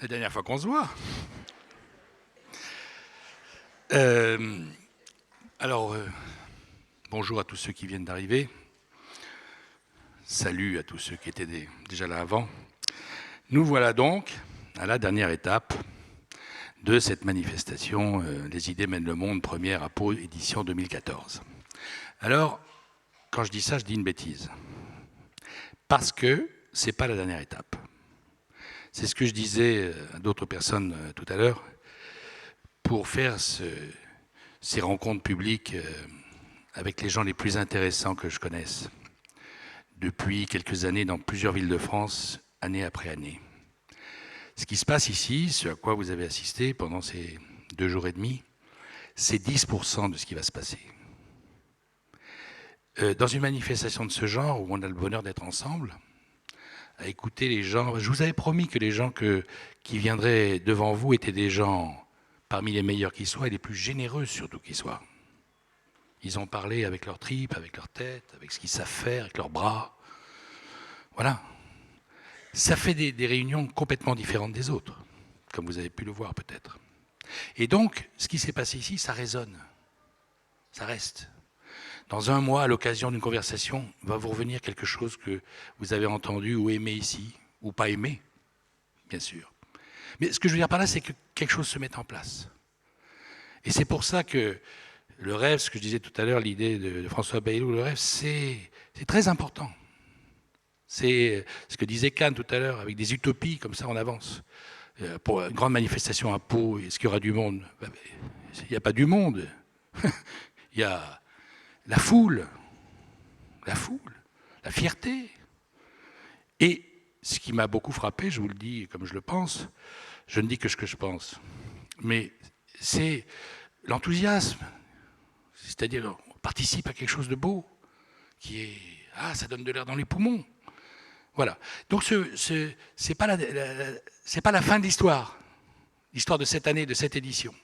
La dernière fois qu'on se voit. Euh, alors, bonjour à tous ceux qui viennent d'arriver. Salut à tous ceux qui étaient déjà là avant. Nous voilà donc à la dernière étape de cette manifestation Les idées mènent le monde, première à Pau, édition 2014. Alors, quand je dis ça, je dis une bêtise. Parce que ce n'est pas la dernière étape. C'est ce que je disais à d'autres personnes tout à l'heure. Pour faire ces rencontres publiques avec les gens les plus intéressants que je connaisse, depuis quelques années dans plusieurs villes de France, année après année. Ce qui se passe ici, ce à quoi vous avez assisté pendant ces 2 jours et demi, c'est 10% de ce qui va se passer. Dans une manifestation de ce genre, où on a le bonheur d'être ensemble, à écouter les gens, je vous avais promis que les gens qui viendraient devant vous étaient des gens parmi les meilleurs qui soient et les plus généreux surtout qui soient. Ils ont parlé avec leurs tripes, avec leur tête, avec ce qu'ils savent faire, avec leurs bras. Voilà. Ça fait des réunions complètement différentes des autres, comme vous avez pu le voir peut-être. Et donc, ce qui s'est passé ici, ça résonne. Ça reste. Dans un mois, à l'occasion d'une conversation, va vous revenir quelque chose que vous avez entendu ou aimé ici, ou pas aimé, bien sûr. Mais ce que je veux dire par là, c'est que quelque chose se met en place. Et c'est pour ça que le rêve, ce que je disais tout à l'heure, l'idée de François Bayrou, le rêve, c'est très important. C'est ce que disait Kahn tout à l'heure, avec des utopies, comme ça on avance. Pour une grande manifestation à Pau, est-ce qu'il y aura du monde? Il n'y a pas du monde. Il y a la foule, la fierté. Et ce qui m'a beaucoup frappé, je vous le dis comme je le pense, je ne dis que ce que je pense, mais c'est l'enthousiasme. C'est-à-dire, on participe à quelque chose de beau, qui est... Ah, ça donne de l'air dans les poumons. Voilà. Donc, c'est pas la fin de l'histoire de cette année, de cette édition.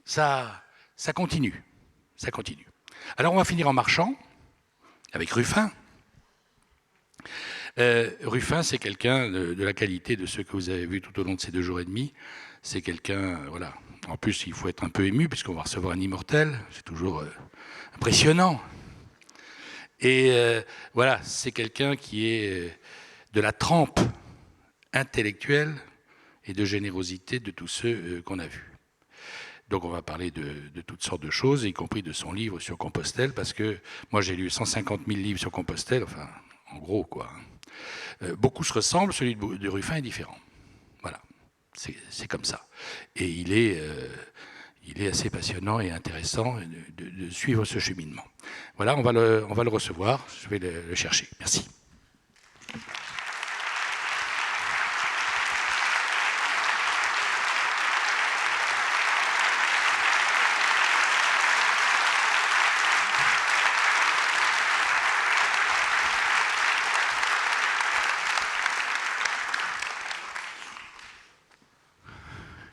Ça continue. Ça continue. Alors, on va finir en marchant, avec Ruffin. Ruffin, c'est quelqu'un de la qualité de ceux que vous avez vus tout au long de ces 2 jours et demi. C'est quelqu'un, voilà. En plus, il faut être un peu ému, puisqu'on va recevoir un immortel. C'est toujours impressionnant. Et voilà, c'est quelqu'un qui est de la trempe intellectuelle et de générosité de tous ceux qu'on a vus. Donc on va parler de toutes sortes de choses, y compris de son livre sur Compostelle, parce que moi j'ai lu 150 000 livres sur Compostelle, enfin, en gros, quoi. Beaucoup se ressemblent, celui de Ruffin est différent. Voilà, c'est comme ça. Et il est assez passionnant et intéressant de suivre ce cheminement. Voilà, on va le recevoir, je vais le chercher. Merci.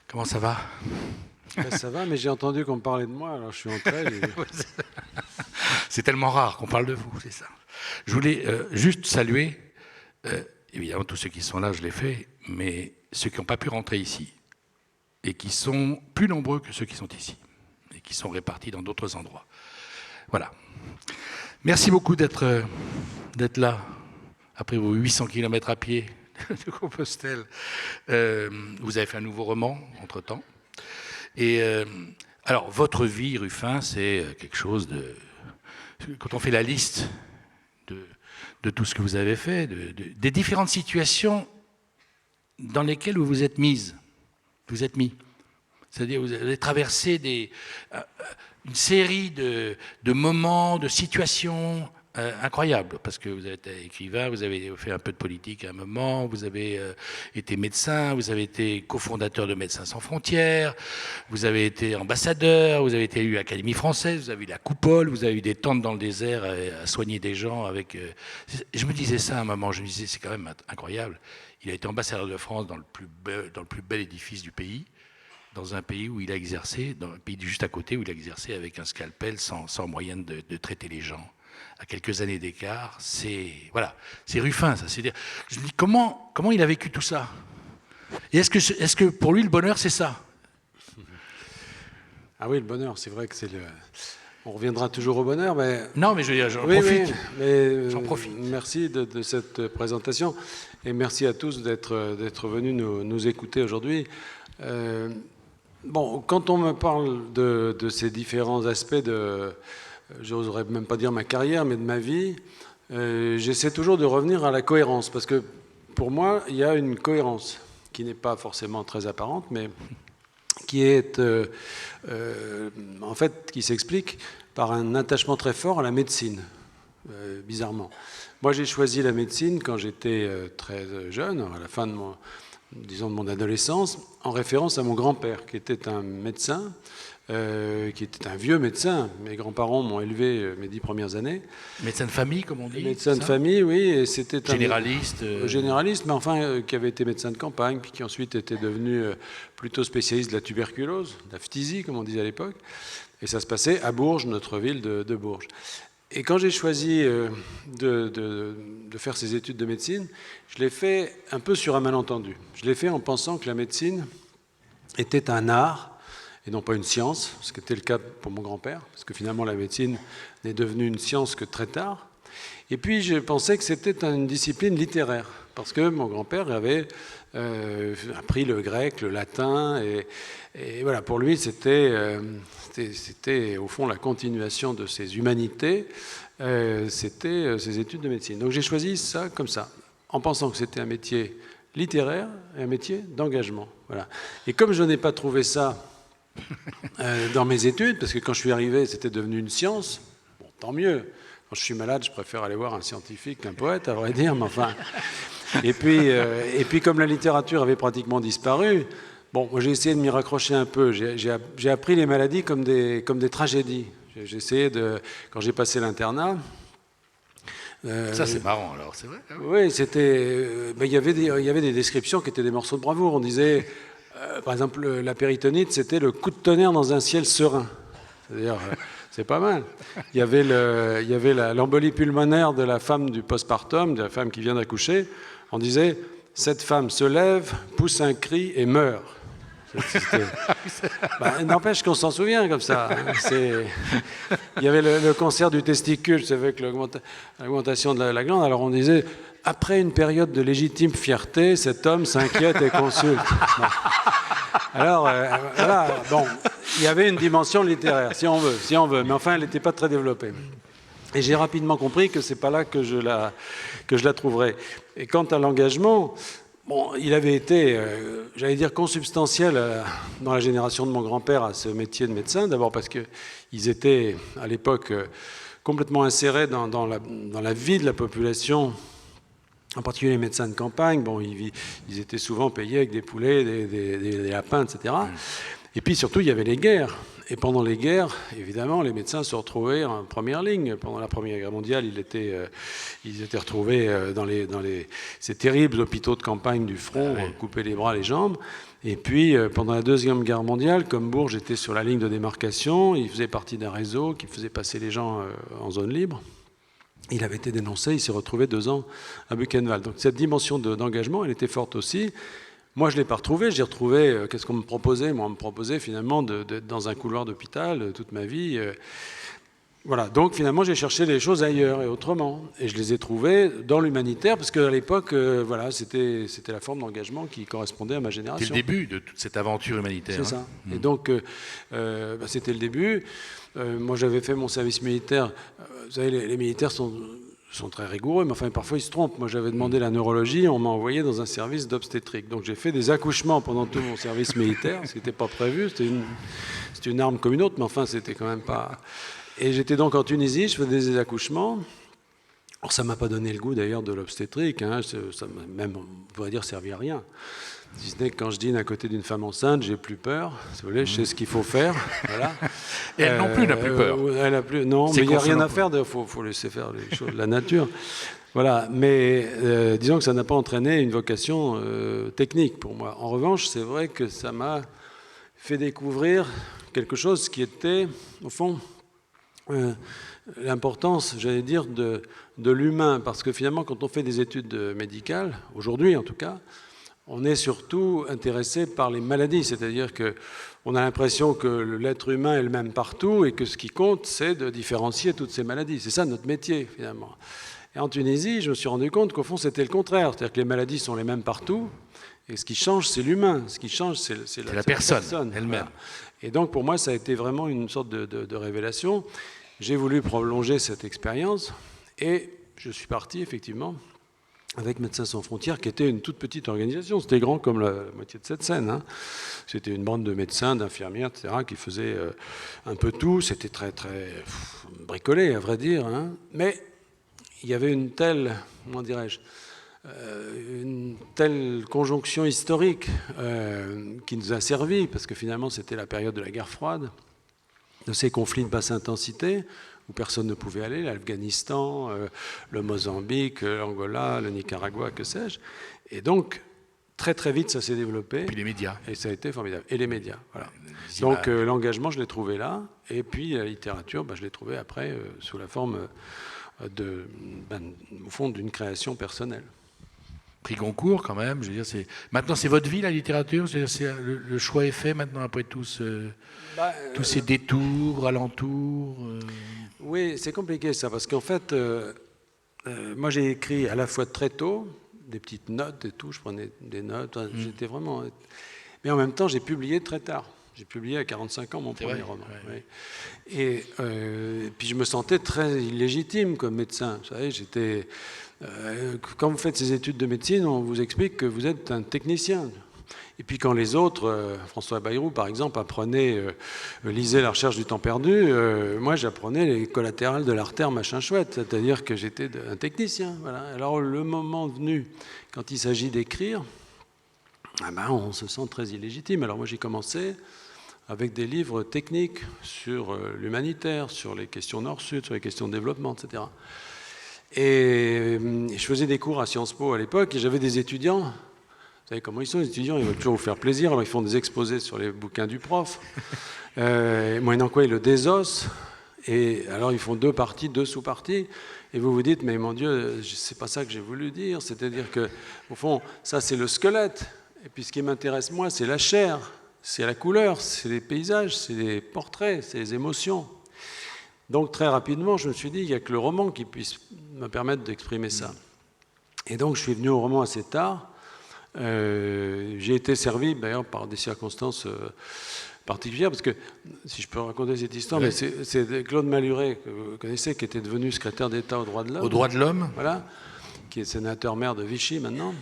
Comment ça va? Ben, ça va, mais j'ai entendu qu'on me parlait de moi, alors je suis entré. C'est tellement rare qu'on parle de vous, c'est ça. Je voulais juste saluer, évidemment tous ceux qui sont là, je l'ai fait, mais ceux qui n'ont pas pu rentrer ici, et qui sont plus nombreux que ceux qui sont ici, et qui sont répartis dans d'autres endroits. Voilà. Merci beaucoup d'être là, après vos 800 km à pied de Compostelle. Vous avez fait un nouveau roman, entre-temps. Et alors, votre vie, Ruffin, c'est quelque chose de... Quand on fait la liste de tout ce que vous avez fait, des différentes situations dans lesquelles vous vous êtes mis. C'est-à-dire vous avez traversé une série de moments, de situations incroyables, parce que vous êtes écrivain, vous avez fait un peu de politique à un moment, vous avez été médecin, vous avez été cofondateur de Médecins sans frontières, vous avez été ambassadeur, vous avez été élu à l'Académie française, vous avez eu la coupole, vous avez eu des tentes dans le désert à soigner des gens avec... Je me disais ça à un moment, je me disais c'est quand même incroyable. Il a été ambassadeur de France dans le plus bel édifice du pays, dans un pays où il a exercé, dans un pays juste à côté où il a exercé avec un scalpel sans moyen de traiter les gens. À quelques années d'écart, c'est Ruffin, ça. Je me dis comment il a vécu tout ça. Et est-ce que pour lui, le bonheur, c'est ça? Ah oui, le bonheur, c'est vrai que c'est le... On reviendra toujours au bonheur, mais... Non, mais j'en Oui, profite. oui, mais J'en profite. merci de cette présentation et merci à tous d'être venus nous écouter aujourd'hui. Bon, quand on me parle de ces différents aspects de, j'oserais même pas dire ma carrière, mais de ma vie, j'essaie toujours de revenir à la cohérence, parce que pour moi, il y a une cohérence qui n'est pas forcément très apparente, mais qui est en fait qui s'explique par un attachement très fort à la médecine, bizarrement. Moi, j'ai choisi la médecine quand j'étais très jeune, à la fin de de mon adolescence, en référence à mon grand-père, qui était un médecin, qui était un vieux médecin. Mes grands-parents m'ont élevé mes 10 premières années. Médecin de famille, comme on dit. Médecin de famille, oui, et c'était généraliste. Généraliste, mais enfin, qui avait été médecin de campagne, puis qui ensuite était devenu plutôt spécialiste de la tuberculose, de la phtisie, comme on disait à l'époque. Et ça se passait à Bourges, notre ville de Bourges. Et quand j'ai choisi de faire ces études de médecine, je l'ai fait un peu sur un malentendu. Je l'ai fait en pensant que la médecine était un art et non pas une science, ce qui était le cas pour mon grand-père, parce que finalement la médecine n'est devenue une science que très tard. Et puis je pensais que c'était une discipline littéraire, parce que mon grand-père avait appris le grec, le latin, et voilà, pour lui c'était au fond la continuation de ses humanités, c'était ses études de médecine. Donc j'ai choisi ça comme ça, en pensant que c'était un métier littéraire et un métier d'engagement. Voilà. Et comme je n'ai pas trouvé ça dans mes études, parce que quand je suis arrivé, c'était devenu une science, bon, tant mieux. Quand je suis malade, je préfère aller voir un scientifique qu'un poète, à vrai dire, mais enfin... Et puis comme la littérature avait pratiquement disparu, bon, moi j'ai essayé de m'y raccrocher un peu. J'ai appris les maladies comme des tragédies. J'ai essayé de... Quand j'ai passé l'internat... ça, c'est marrant, alors, c'est vrai. Oui, c'était... il y avait des descriptions qui étaient des morceaux de bravoure. On disait... par exemple, la péritonite, c'était le coup de tonnerre dans un ciel serein. C'est-à-dire, c'est pas mal. Il y avait l'embolie pulmonaire de la femme du postpartum, de la femme qui vient d'accoucher. On disait, cette femme se lève, pousse un cri et meurt. N'empêche qu'on s'en souvient comme ça. Il y avait le cancer du testicule, c'est avec l'augmentation de la glande. Alors on disait, après une période de légitime fierté, cet homme s'inquiète et consulte. Bon. Alors, voilà, bon, il y avait une dimension littéraire, si on veut, mais enfin, elle n'était pas très développée. Et j'ai rapidement compris que c'est pas là que je la trouverais. Et quant à l'engagement, bon, il avait été, j'allais dire, consubstantiel dans la génération de mon grand-père à ce métier de médecin. D'abord parce qu'ils étaient, à l'époque, complètement insérés dans la vie de la population, en particulier les médecins de campagne. Bon, ils étaient souvent payés avec des poulets, des lapins, etc. Et puis surtout, il y avait les guerres. Et pendant les guerres, évidemment, les médecins se retrouvaient en première ligne. Pendant la Première Guerre mondiale, ils étaient retrouvés dans ces terribles hôpitaux de campagne du front, coupés les bras, les jambes. Et puis, pendant la Deuxième Guerre mondiale, comme Bourges était sur la ligne de démarcation, il faisait partie d'un réseau qui faisait passer les gens en zone libre. Il avait été dénoncé, il s'est retrouvé 2 ans à Buchenwald. Donc cette dimension d'engagement, elle était forte aussi. Moi, je ne l'ai pas retrouvé. J'ai retrouvé, qu'est-ce qu'on me proposait? Moi, on me proposait finalement d'être dans un couloir d'hôpital toute ma vie. Voilà, donc finalement, j'ai cherché les choses ailleurs et autrement. Et je les ai trouvées dans l'humanitaire, parce qu'à l'époque, voilà, c'était la forme d'engagement qui correspondait à ma génération. C'était le début de toute cette aventure humanitaire. C'est ça. Et donc, c'était le début. Moi, j'avais fait mon service militaire. Vous savez, les militaires sont très rigoureux, mais enfin, parfois, ils se trompent. Moi, j'avais demandé la neurologie, on m'a envoyé dans un service d'obstétrique. Donc, j'ai fait des accouchements pendant tout mon service militaire, ce qui n'était pas prévu. C'était une arme comme une autre, mais enfin, c'était quand même pas... Et j'étais donc en Tunisie, je faisais des accouchements. Alors, ça ne m'a pas donné le goût, d'ailleurs, de l'obstétrique. Hein. Ça m'a même, on pourrait dire, servi à rien. Si ce n'est que quand je dîne à côté d'une femme enceinte, j'ai plus peur. Si vous voulez, je sais ce qu'il faut faire. Voilà. Et elle non plus n'a plus peur. Elle a plus, non, mais il n'y a rien à faire. Il faut laisser faire les choses de la nature. Voilà. Mais disons que ça n'a pas entraîné une vocation technique pour moi. En revanche, c'est vrai que ça m'a fait découvrir quelque chose qui était, au fond, l'importance, j'allais dire, de l'humain. Parce que finalement, quand on fait des études médicales, aujourd'hui en tout cas, on est surtout intéressé par les maladies, c'est-à-dire qu'on a l'impression que l'être humain est le même partout et que ce qui compte, c'est de différencier toutes ces maladies. C'est ça notre métier, finalement. Et en Tunisie, je me suis rendu compte qu'au fond, c'était le contraire. C'est-à-dire que les maladies sont les mêmes partout, et ce qui change, c'est l'humain. Ce qui change, c'est la personne elle-même. Voilà. Et donc, pour moi, ça a été vraiment une sorte de révélation. J'ai voulu prolonger cette expérience, et je suis parti, effectivement, avec Médecins sans frontières, qui était une toute petite organisation. C'était grand comme la moitié de cette scène. Hein. C'était une bande de médecins, d'infirmières, etc., qui faisaient un peu tout. C'était très, très bricolé, à vrai dire. Hein. Mais il y avait une telle, comment dirais-je, une telle conjonction historique qui nous a servi, parce que finalement, c'était la période de la guerre froide, de ces conflits de basse intensité, où personne ne pouvait aller, l'Afghanistan, le Mozambique, l'Angola, le Nicaragua, que sais-je. Et donc, très très vite, ça s'est développé. Et puis les médias. Et ça a été formidable. Et les médias, voilà. Donc l'engagement, je l'ai trouvé là. Et puis la littérature, je l'ai trouvé après sous la forme, au fond, d'une création personnelle. Prix Goncourt, quand même. Je veux dire, maintenant, c'est votre vie, la littérature. Le choix est fait maintenant, après tous ces détours, alentours. Oui, c'est compliqué ça, parce qu'en fait, moi j'ai écrit à la fois très tôt, des petites notes et tout, je prenais des notes, j'étais vraiment... Mais en même temps, j'ai publié très tard. J'ai publié à 45 ans mon premier roman. Ouais. Et puis je me sentais très illégitime comme médecin. Vous savez, j'étais... quand vous faites ces études de médecine, on vous explique que vous êtes un technicien. Et puis quand les autres, François Bayrou par exemple, lisait La recherche du temps perdu, moi j'apprenais les collatérales de l'artère machin chouette, c'est-à-dire que j'étais un technicien. Voilà. Alors le moment venu, quand il s'agit d'écrire, on se sent très illégitime. Alors moi j'ai commencé avec des livres techniques sur l'humanitaire, sur les questions nord-sud, sur les questions de développement, etc. Et je faisais des cours à Sciences Po à l'époque et j'avais des étudiants. Vous savez comment ils sont, les étudiants, ils veulent toujours vous faire plaisir, alors ils font des exposés sur les bouquins du prof, moyennant quoi ils le désossent, et alors ils font 2 parties, 2 sous-parties, et vous vous dites, mais mon Dieu, c'est pas ça que j'ai voulu dire, c'est-à-dire que, au fond, ça c'est le squelette, et puis ce qui m'intéresse moi, c'est la chair, c'est la couleur, c'est les paysages, c'est les portraits, c'est les émotions. Donc très rapidement, je me suis dit, il n'y a que le roman qui puisse me permettre d'exprimer ça. Et donc je suis venu au roman assez tard. J'ai été servi d'ailleurs par des circonstances particulières, parce que, si je peux raconter cette histoire, mais c'est Claude Malhuret, que vous connaissez, qui était devenu secrétaire d'État aux droits de l'homme. Aux droits de l'homme. Voilà, qui est sénateur-maire de Vichy maintenant.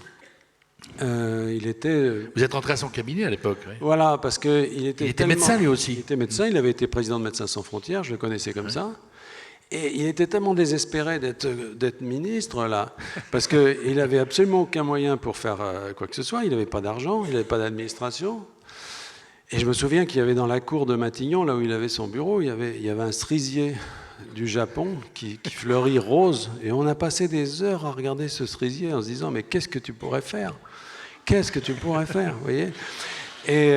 Il était... Vous êtes rentré à son cabinet à l'époque. Oui. Voilà, parce qu'il était tellement... médecin lui aussi. Il était médecin, il avait été président de Médecins sans frontières, je le connaissais comme ça. Et il était tellement désespéré d'être ministre, là, parce qu'il n'avait absolument aucun moyen pour faire quoi que ce soit. Il n'avait pas d'argent, il n'avait pas d'administration. Et je me souviens qu'il y avait dans la cour de Matignon, là où il avait son bureau, il y avait un cerisier du Japon qui fleurit rose. Et on a passé des heures à regarder ce cerisier en se disant, mais qu'est-ce que tu pourrais faire ? Qu'est-ce que tu pourrais faire, vous voyez ? Et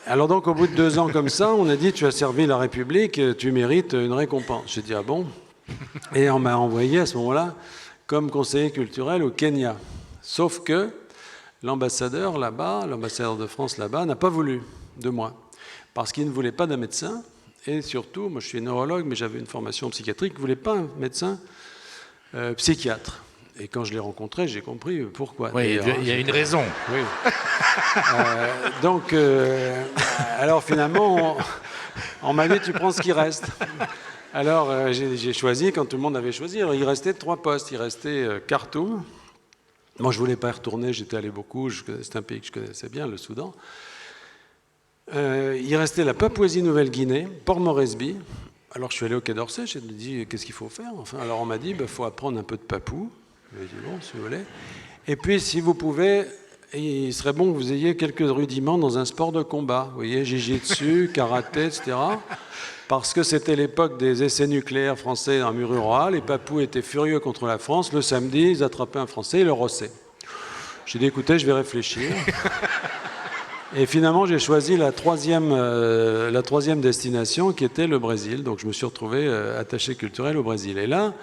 alors donc, au bout de 2 ans comme ça, on a dit, tu as servi la République, tu mérites une récompense. J'ai dit, ah bon ? Et on m'a envoyé à ce moment-là comme conseiller culturel au Kenya. Sauf que l'ambassadeur là-bas, l'ambassadeur de France là-bas, n'a pas voulu de moi. Parce qu'il ne voulait pas d'un médecin. Et surtout, moi je suis neurologue, mais j'avais une formation psychiatrique, il ne voulait pas un médecin psychiatre. Et quand je l'ai rencontré, j'ai compris pourquoi. Oui, il y a une raison. Oui. Donc, alors finalement, on m'a dit, tu prends ce qui reste. Alors, j'ai choisi, quand tout le monde avait choisi, alors, il restait 3 postes. Il restait Khartoum. Moi, je ne voulais pas y retourner, j'étais allé beaucoup, c'est un pays que je connaissais bien, le Soudan. Il restait la Papouasie-Nouvelle-Guinée, Port Moresby. Alors, je suis allé au Quai d'Orsay, j'ai dit, qu'est-ce qu'il faut faire ? Enfin, alors, on m'a dit, il faut apprendre un peu de papou. J'ai dit, bon, si vous voulez. Et puis, si vous pouvez, il serait bon que vous ayez quelques rudiments dans un sport de combat. Vous voyez, jiu-jitsu, karaté, etc. Parce que c'était l'époque des essais nucléaires français dans le milieu rural. Les Papous étaient furieux contre la France. Le samedi, ils attrapaient un Français et le rossaient. J'ai dit, écoutez, je vais réfléchir. Et finalement, j'ai choisi la troisième destination, qui était le Brésil. Donc, je me suis retrouvé attaché culturel au Brésil. Et là,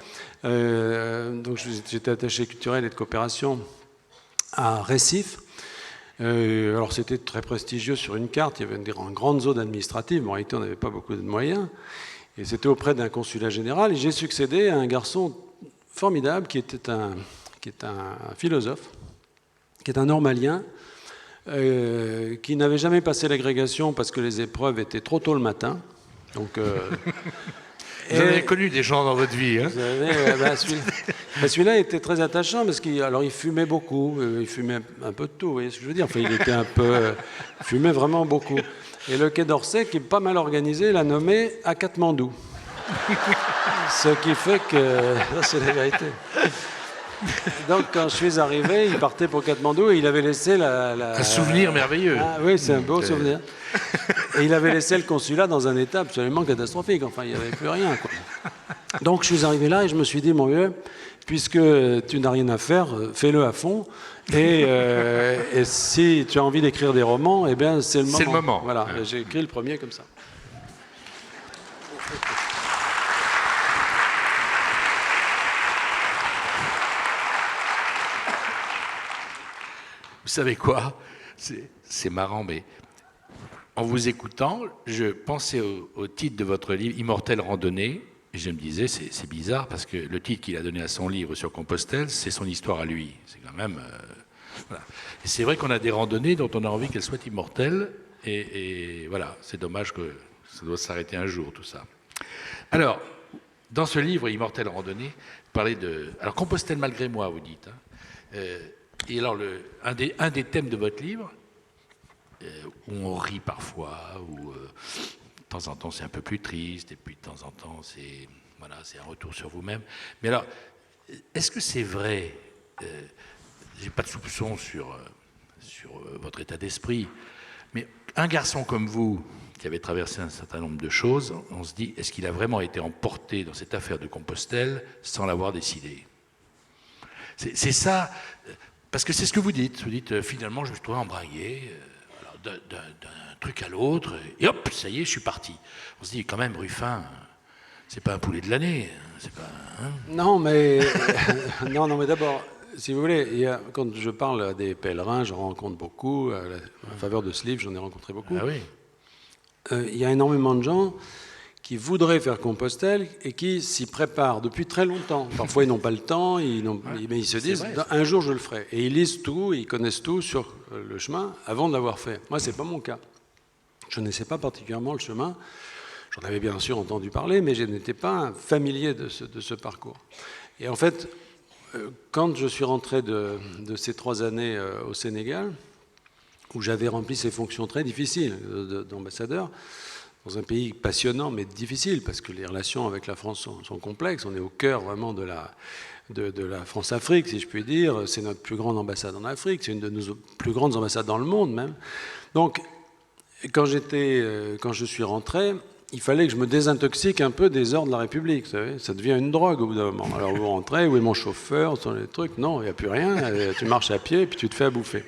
donc j'étais attaché culturel et de coopération à Recife. Alors c'était très prestigieux sur une carte, il y avait une grande zone administrative, mais en réalité on n'avait pas beaucoup de moyens. Et c'était auprès d'un consulat général, et j'ai succédé à un garçon formidable qui est un philosophe, qui est un normalien, qui n'avait jamais passé l'agrégation parce que les épreuves étaient trop tôt le matin. Donc, vous avez connu des gens dans votre vie, hein? Celui-là était très attachant parce qu'il fumait beaucoup, il fumait un peu de tout, vous voyez ce que je veux dire. Enfin, il était un peu, il fumait vraiment beaucoup. Et le Quai d'Orsay, qui est pas mal organisé, l'a nommé à Katmandou. Ce qui fait que, c'est la vérité. Donc, quand je suis arrivé, il partait pour Katmandou et il avait laissé un souvenir merveilleux. Ah, oui, c'est un beau souvenir. Et il avait laissé le consulat dans un état absolument catastrophique. Enfin, il n'y avait plus rien, quoi. Donc, je suis arrivé là et je me suis dit, mon vieux, puisque tu n'as rien à faire, fais-le à fond. Et si tu as envie d'écrire des romans, eh bien, c'est le moment. C'est le moment. Voilà, j'ai écrit le premier comme ça. Vous savez quoi? C'est marrant, mais en vous écoutant, je pensais au titre de votre livre, Immortelle randonnée, et je me disais, c'est bizarre, parce que le titre qu'il a donné à son livre sur Compostelle, c'est son histoire à lui. C'est quand même... voilà. Et c'est vrai qu'on a des randonnées dont on a envie qu'elles soient immortelles, et voilà, c'est dommage que ça doit s'arrêter un jour, tout ça. Alors, dans ce livre, Immortelle randonnée, vous parlez de... Alors, Compostelle malgré moi, vous dites, hein. Et alors, un des thèmes de votre livre, où on rit parfois, où de temps en temps c'est un peu plus triste, et puis de temps en temps c'est un retour sur vous-même. Mais alors, est-ce que c'est vrai, j'ai pas de soupçon sur votre état d'esprit, mais un garçon comme vous, qui avait traversé un certain nombre de choses, on se dit, est-ce qu'il a vraiment été emporté dans cette affaire de Compostelle sans l'avoir décidé? C'est ça... Parce que c'est ce que vous dites. Vous dites, finalement, je me suis trouvé embringué d'un truc à l'autre, et hop, ça y est, je suis parti. On se dit, quand même, Ruffin, c'est pas un poulet de l'année. C'est pas, hein? Non, mais d'abord, si vous voulez, quand je parle à des pèlerins, j'en rencontre beaucoup. À faveur de ce livre, j'en ai rencontré beaucoup. Ah oui. Il y a énormément de gens qui voudraient faire Compostelle et qui s'y préparent depuis très longtemps. Parfois, ils n'ont pas le temps, mais ils se disent « un jour, je le ferai ». Et ils lisent tout, ils connaissent tout sur le chemin avant de l'avoir fait. Moi, ce n'est pas mon cas. Je ne connaissais pas particulièrement le chemin. J'en avais bien sûr entendu parler, mais je n'étais pas familier de ce parcours. Et en fait, quand je suis rentré de ces 3 années au Sénégal, où j'avais rempli ces fonctions très difficiles d'ambassadeur, dans un pays passionnant mais difficile, parce que les relations avec la France sont complexes. On est au cœur vraiment de la France-Afrique, si je puis dire. C'est notre plus grande ambassade en Afrique, c'est une de nos plus grandes ambassades dans le monde même. Donc, quand je suis rentré, il fallait que je me désintoxique un peu des heures de la République. Vous savez, ça devient une drogue au bout d'un moment. Alors vous rentrez, où est mon chauffeur, où sont les trucs? Non, il n'y a plus rien. Tu marches à pied et puis tu te fais à bouffer.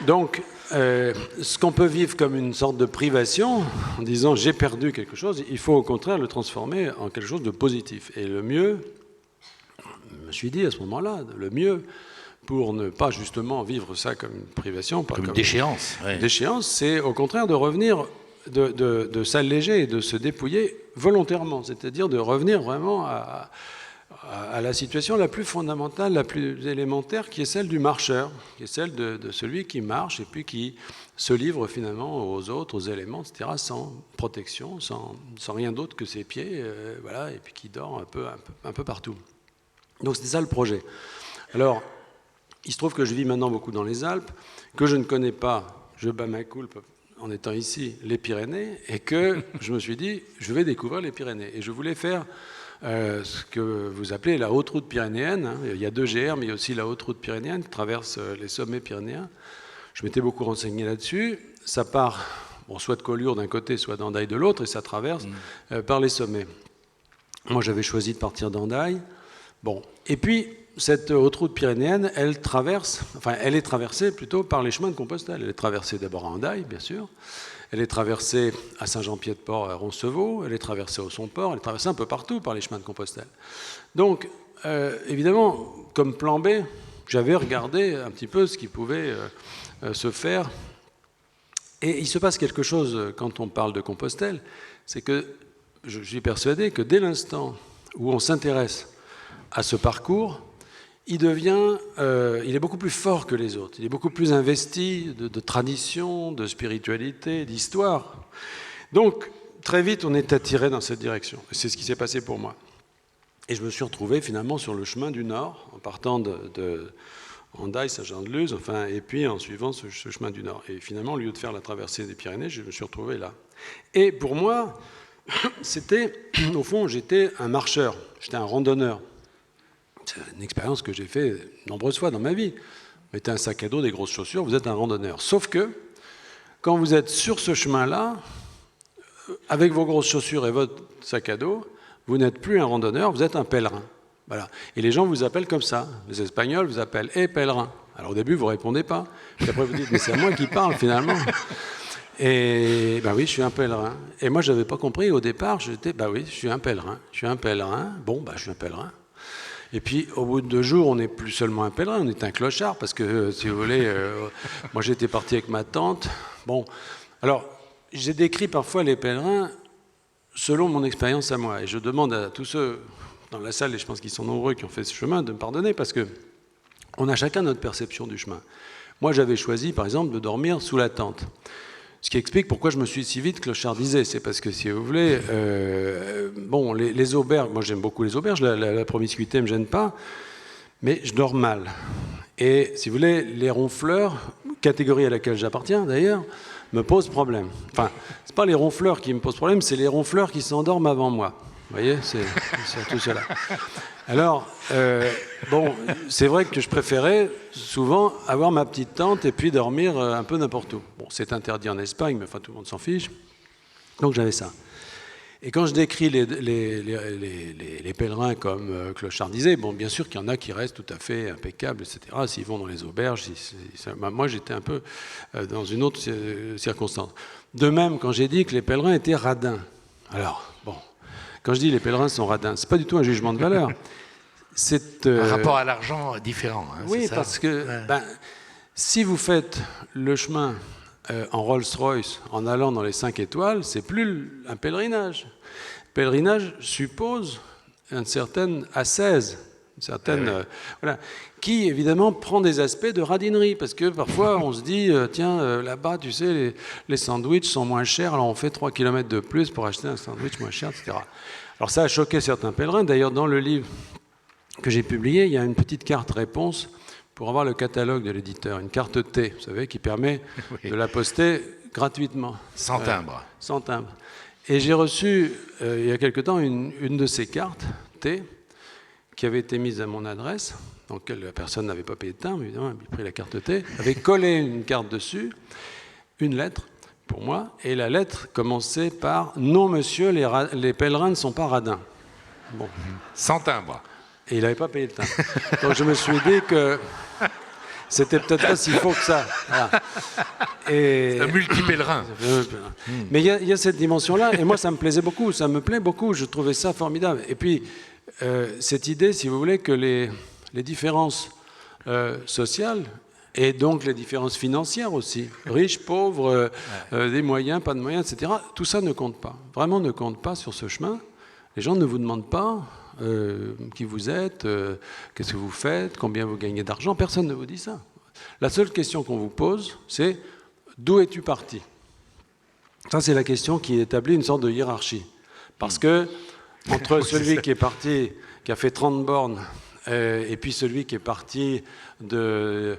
Donc, ce qu'on peut vivre comme une sorte de privation, en disant j'ai perdu quelque chose, il faut au contraire le transformer en quelque chose de positif. Et le mieux, je me suis dit à ce moment-là, le mieux pour ne pas justement vivre ça comme une privation, pas comme une déchéance. Ouais. Déchéance, c'est au contraire de revenir, de s'alléger et de se dépouiller volontairement, c'est-à-dire de revenir vraiment à la situation la plus fondamentale, la plus élémentaire, qui est celle du marcheur, qui est celle de celui qui marche et puis qui se livre finalement aux autres, aux éléments, etc., sans protection, sans rien d'autre que ses pieds, voilà, et puis qui dort un peu partout. Donc c'était ça le projet. Alors, il se trouve que je vis maintenant beaucoup dans les Alpes, que je ne connais pas, je bats ma coulpe en étant ici, les Pyrénées, et que je me suis dit, je vais découvrir les Pyrénées. Et je voulais faire ce que vous appelez la haute route pyrénéenne. Hein. Il y a 2 GR, mais il y a aussi la haute route pyrénéenne qui traverse les sommets pyrénéens. Je m'étais beaucoup renseigné là-dessus. Ça part soit de Collioure d'un côté, soit d'Hendaye de l'autre, et ça traverse par les sommets. Moi, j'avais choisi de partir d'Hendaye. Bon. Et puis, cette haute route pyrénéenne, elle est traversée plutôt par les chemins de Compostelle. Elle est traversée d'abord à Hendaye, bien sûr. Elle est traversée à Saint-Jean-Pied-de-Port, à Roncevaux. Elle est traversée au Somport. Elle est traversée un peu partout par les chemins de Compostelle. Donc, évidemment, comme plan B, j'avais regardé un petit peu ce qui pouvait se faire. Et il se passe quelque chose quand on parle de Compostelle, c'est que je suis persuadé que dès l'instant où on s'intéresse à ce parcours, il est beaucoup plus fort que les autres, il est beaucoup plus investi de tradition, de spiritualité, d'histoire. Donc, très vite, on est attiré dans cette direction. C'est ce qui s'est passé pour moi. Et je me suis retrouvé finalement sur le chemin du Nord, en partant de Hendaye, Saint-Jean-de-Luz, enfin, et puis en suivant ce chemin du Nord. Et finalement, au lieu de faire la traversée des Pyrénées, je me suis retrouvé là. Et pour moi, au fond, j'étais un marcheur, j'étais un randonneur. C'est une expérience que j'ai faite de nombreuses fois dans ma vie. Vous mettez un sac à dos, des grosses chaussures, vous êtes un randonneur. Sauf que, quand vous êtes sur ce chemin-là, avec vos grosses chaussures et votre sac à dos, vous n'êtes plus un randonneur, vous êtes un pèlerin. Voilà. Et les gens vous appellent comme ça. Les Espagnols vous appellent « Eh, pèlerin ». Alors au début, vous ne répondez pas. Puis après, vous dites « Mais c'est à moi qui parle, finalement ». Et ben oui, je suis un pèlerin. Et moi, je n'avais pas compris au départ. J'étais « Ben oui, je suis un pèlerin. Je suis un pèlerin. Bon, ben je suis un pèlerin ». Et puis, au bout de 2 jours, on n'est plus seulement un pèlerin, on est un clochard, parce que, si vous voulez, moi j'étais parti avec ma tante. Bon, alors, j'ai décrit parfois les pèlerins selon mon expérience à moi. Et je demande à tous ceux dans la salle, et je pense qu'ils sont nombreux qui ont fait ce chemin, de me pardonner, parce que on a chacun notre perception du chemin. Moi, j'avais choisi, par exemple, de dormir sous la tente. Ce qui explique pourquoi je me suis si vite clochardisé. C'est parce que, si vous voulez, bon, les auberges, moi j'aime beaucoup les auberges, la promiscuité ne me gêne pas, mais je dors mal. Et, si vous voulez, les ronfleurs, catégorie à laquelle j'appartiens d'ailleurs, me posent problème. Enfin, ce n'est pas les ronfleurs qui me posent problème, c'est les ronfleurs qui s'endorment avant moi. Vous voyez, c'est surtout cela. Alors, bon, c'est vrai que je préférais souvent avoir ma petite tente et puis dormir un peu n'importe où. Bon, c'est interdit en Espagne, mais enfin tout le monde s'en fiche. Donc j'avais ça. Et quand je décris les pèlerins comme clochardisés, bon, bien sûr qu'il y en a qui restent tout à fait impeccables, etc. S'ils vont dans les auberges, moi j'étais un peu dans une autre circonstance. De même, quand j'ai dit que les pèlerins étaient radins. Alors, bon, quand je dis les pèlerins sont radins, c'est pas du tout un jugement de valeur. C'est un rapport à l'argent différent. Hein, oui, ça parce que si vous faites le chemin en Rolls-Royce en allant dans les 5 étoiles, c'est plus un pèlerinage. Le pèlerinage suppose une certaine ascèse, une certaine, voilà, qui évidemment prend des aspects de radinerie, parce que parfois on se dit, tiens, là-bas, tu sais, les sandwichs sont moins chers, alors on fait 3 km de plus pour acheter un sandwich moins cher, etc. Alors ça a choqué certains pèlerins. D'ailleurs, dans le livre que j'ai publié, il y a une petite carte réponse pour avoir le catalogue de l'éditeur, une carte T, vous savez, qui permet de la poster gratuitement. Sans timbre. Sans timbre. Et j'ai reçu, il y a quelque temps, une de ces cartes T, qui avait été mise à mon adresse, donc la personne n'avait pas payé de timbre, évidemment, elle avait pris la carte T, avait collé une carte dessus, une lettre pour moi, et la lettre commençait par « Non, monsieur, les pèlerins ne sont pas radins ». Bon. Sans timbre. Et il n'avait pas payé le timbre. Donc je me suis dit que c'était peut-être pas si faux que ça. Voilà. C'est un multi-pèlerin. Mais il y a cette dimension-là, et moi ça me plaisait beaucoup, ça me plaît beaucoup, je trouvais ça formidable. Et puis, cette idée, si vous voulez, que les différences sociales, et donc les différences financières aussi, riches, pauvres, des moyens, pas de moyens, etc., tout ça ne compte pas, vraiment ne compte pas sur ce chemin. Les gens ne vous demandent pas qui vous êtes, qu'est-ce que vous faites, combien vous gagnez d'argent, personne ne vous dit ça. La seule question qu'on vous pose, c'est d'où es-tu parti? Ça, c'est la question qui établit une sorte de hiérarchie. Parce que entre celui qui est parti, qui a fait 30 bornes, et puis celui qui est parti de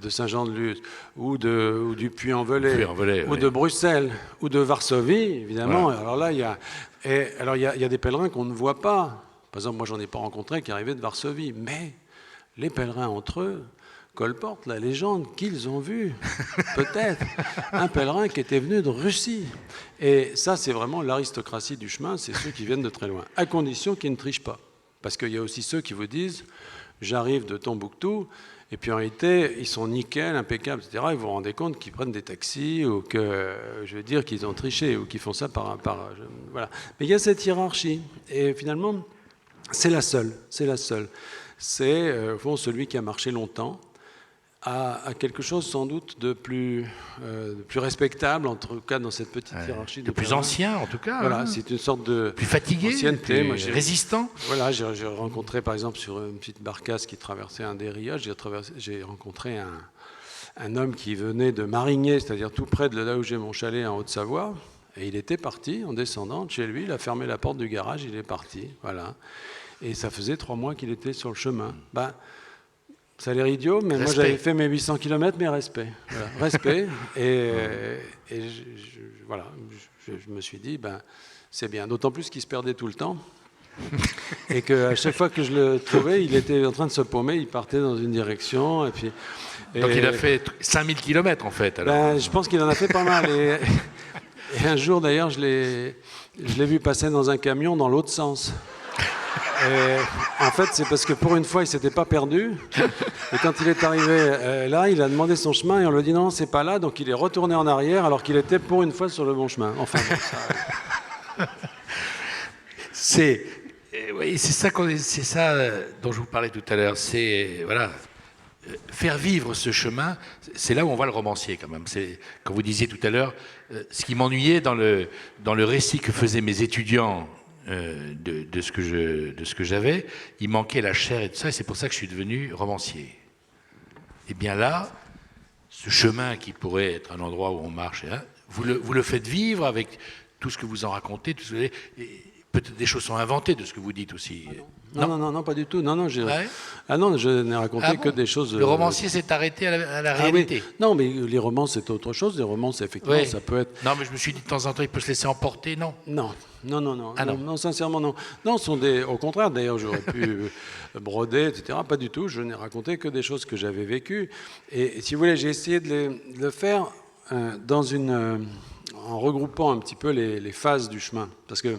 Saint-Jean-de-Luz, ou du Puy-en-Velay, ou de Bruxelles, ou de Varsovie, évidemment, voilà. Alors là, il y a des pèlerins qu'on ne voit pas. Par exemple, moi, j'en ai pas rencontré qui arrivaient de Varsovie. Mais les pèlerins entre eux colportent la légende qu'ils ont vue, peut-être, un pèlerin qui était venu de Russie. Et ça, c'est vraiment l'aristocratie du chemin, c'est ceux qui viennent de très loin, à condition qu'ils ne trichent pas. Parce qu'il y a aussi ceux qui vous disent « j'arrive de Tombouctou », et puis en réalité, ils sont nickel, impeccables, etc. Et vous vous rendez compte qu'ils prennent des taxis, ou que, je veux dire, qu'ils ont triché, ou qu'ils font ça voilà. Mais il y a cette hiérarchie, et finalement, c'est la seule. C'est, au fond, celui qui a marché longtemps, à quelque chose sans doute de plus respectable, en tout cas dans cette petite hiérarchie. De plus ancien, en tout cas. Voilà, c'est une sorte de plus fatigué, ancienneté. plus résistant. Voilà, j'ai rencontré par exemple sur une petite barcasse qui traversait un des riages, j'ai rencontré un homme qui venait de Marigné, c'est-à-dire tout près de là où j'ai mon chalet en Haute-Savoie, et il était parti en descendant de chez lui, il a fermé la porte du garage, il est parti, voilà. Et ça faisait 3 mois qu'il était sur le chemin. Ben, ça a l'air idiot, mais moi j'avais fait mes 800 km, mais respect. Voilà. Respect. Voilà, je me suis dit, ben, c'est bien. D'autant plus qu'il se perdait tout le temps. Et qu'à chaque fois que je le trouvais, il était en train de se paumer, il partait dans une direction. Et puis, donc il a fait 5000 km en fait. Alors. Ben, je pense qu'il en a fait pas mal. Et un jour d'ailleurs, je l'ai vu passer dans un camion dans l'autre sens. Et en fait, c'est parce que pour une fois, il ne s'était pas perdu. Et quand il est arrivé là, il a demandé son chemin et on lui a dit non, c'est pas là. Donc il est retourné en arrière alors qu'il était pour une fois sur le bon chemin. Enfin, bon, ça... c'est ça dont je vous parlais tout à l'heure. C'est voilà, faire vivre ce chemin. C'est là où on voit le romancier quand même. C'est comme vous disiez tout à l'heure, ce qui m'ennuyait dans le récit que faisaient mes étudiants. De ce que j'avais, il manquait la chair et tout ça, et c'est pour ça que je suis devenu romancier. Et bien là, ce chemin qui pourrait être un endroit où on marche, hein, vous le faites vivre avec tout ce que vous en racontez, peut-être des choses sont inventées de ce que vous dites aussi. Non, pas du tout. Non, je n'ai raconté que des choses... Le romancier s'est arrêté à la réalité. Oui. Non, mais les romans, c'est autre chose. Les romans, effectivement, ça peut être... Non, mais je me suis dit, de temps en temps, il peut se laisser emporter, non? Non, sincèrement, non. Non, au contraire, d'ailleurs, j'aurais pu broder, etc. Pas du tout. Je n'ai raconté que des choses que j'avais vécues. Et si vous voulez, j'ai essayé de le faire en regroupant un petit peu les phases du chemin. Parce que,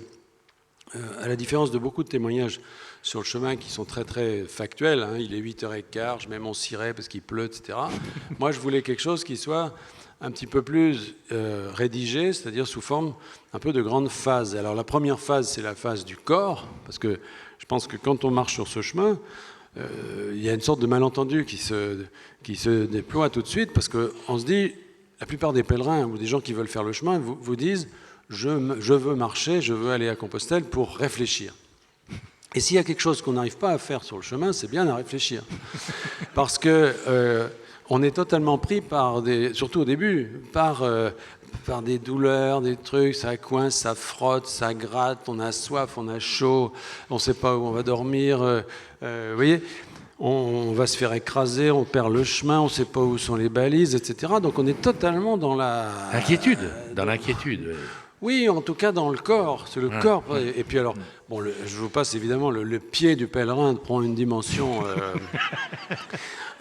à la différence de beaucoup de témoignages sur le chemin qui sont très très factuels, hein, il est 8h15, je mets mon ciré parce qu'il pleut, etc. Moi, je voulais quelque chose qui soit un petit peu plus rédigé, c'est-à-dire sous forme un peu de grandes phases. Alors la première phase, c'est la phase du corps, parce que je pense que quand on marche sur ce chemin, il y a une sorte de malentendu qui se déploie tout de suite, parce qu'on se dit, la plupart des pèlerins ou des gens qui veulent faire le chemin vous disent je veux marcher, je veux aller à Compostelle pour réfléchir. Et s'il y a quelque chose qu'on n'arrive pas à faire sur le chemin, c'est bien à réfléchir. Parce que on est totalement pris surtout au début, par des douleurs, des trucs, ça coince, ça frotte, ça gratte, on a soif, on a chaud, on ne sait pas où on va dormir. Vous voyez, on va se faire écraser, on perd le chemin, on ne sait pas où sont les balises, etc. Donc on est totalement dans l'inquiétude. Dans l'inquiétude. Oui, en tout cas dans le corps, c'est le corps. Et puis alors, bon, je vous passe évidemment le pied du pèlerin prend une dimension.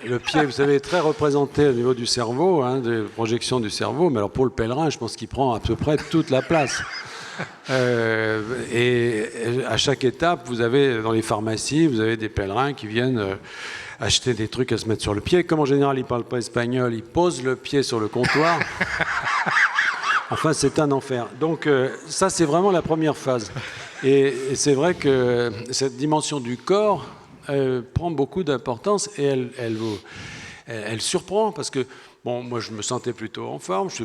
Le pied, vous savez, est très représenté au niveau du cerveau, hein, des projections du cerveau. Mais alors pour le pèlerin, je pense qu'il prend à peu près toute la place. Et à chaque étape, vous avez dans les pharmacies, vous avez des pèlerins qui viennent acheter des trucs à se mettre sur le pied. Comme en général, ils ne parlent pas espagnol, ils posent le pied sur le comptoir. Enfin, c'est un enfer. Donc ça, c'est vraiment la première phase. Et c'est vrai que cette dimension du corps prend beaucoup d'importance et elle surprend parce que, bon, moi, je me sentais plutôt en forme, je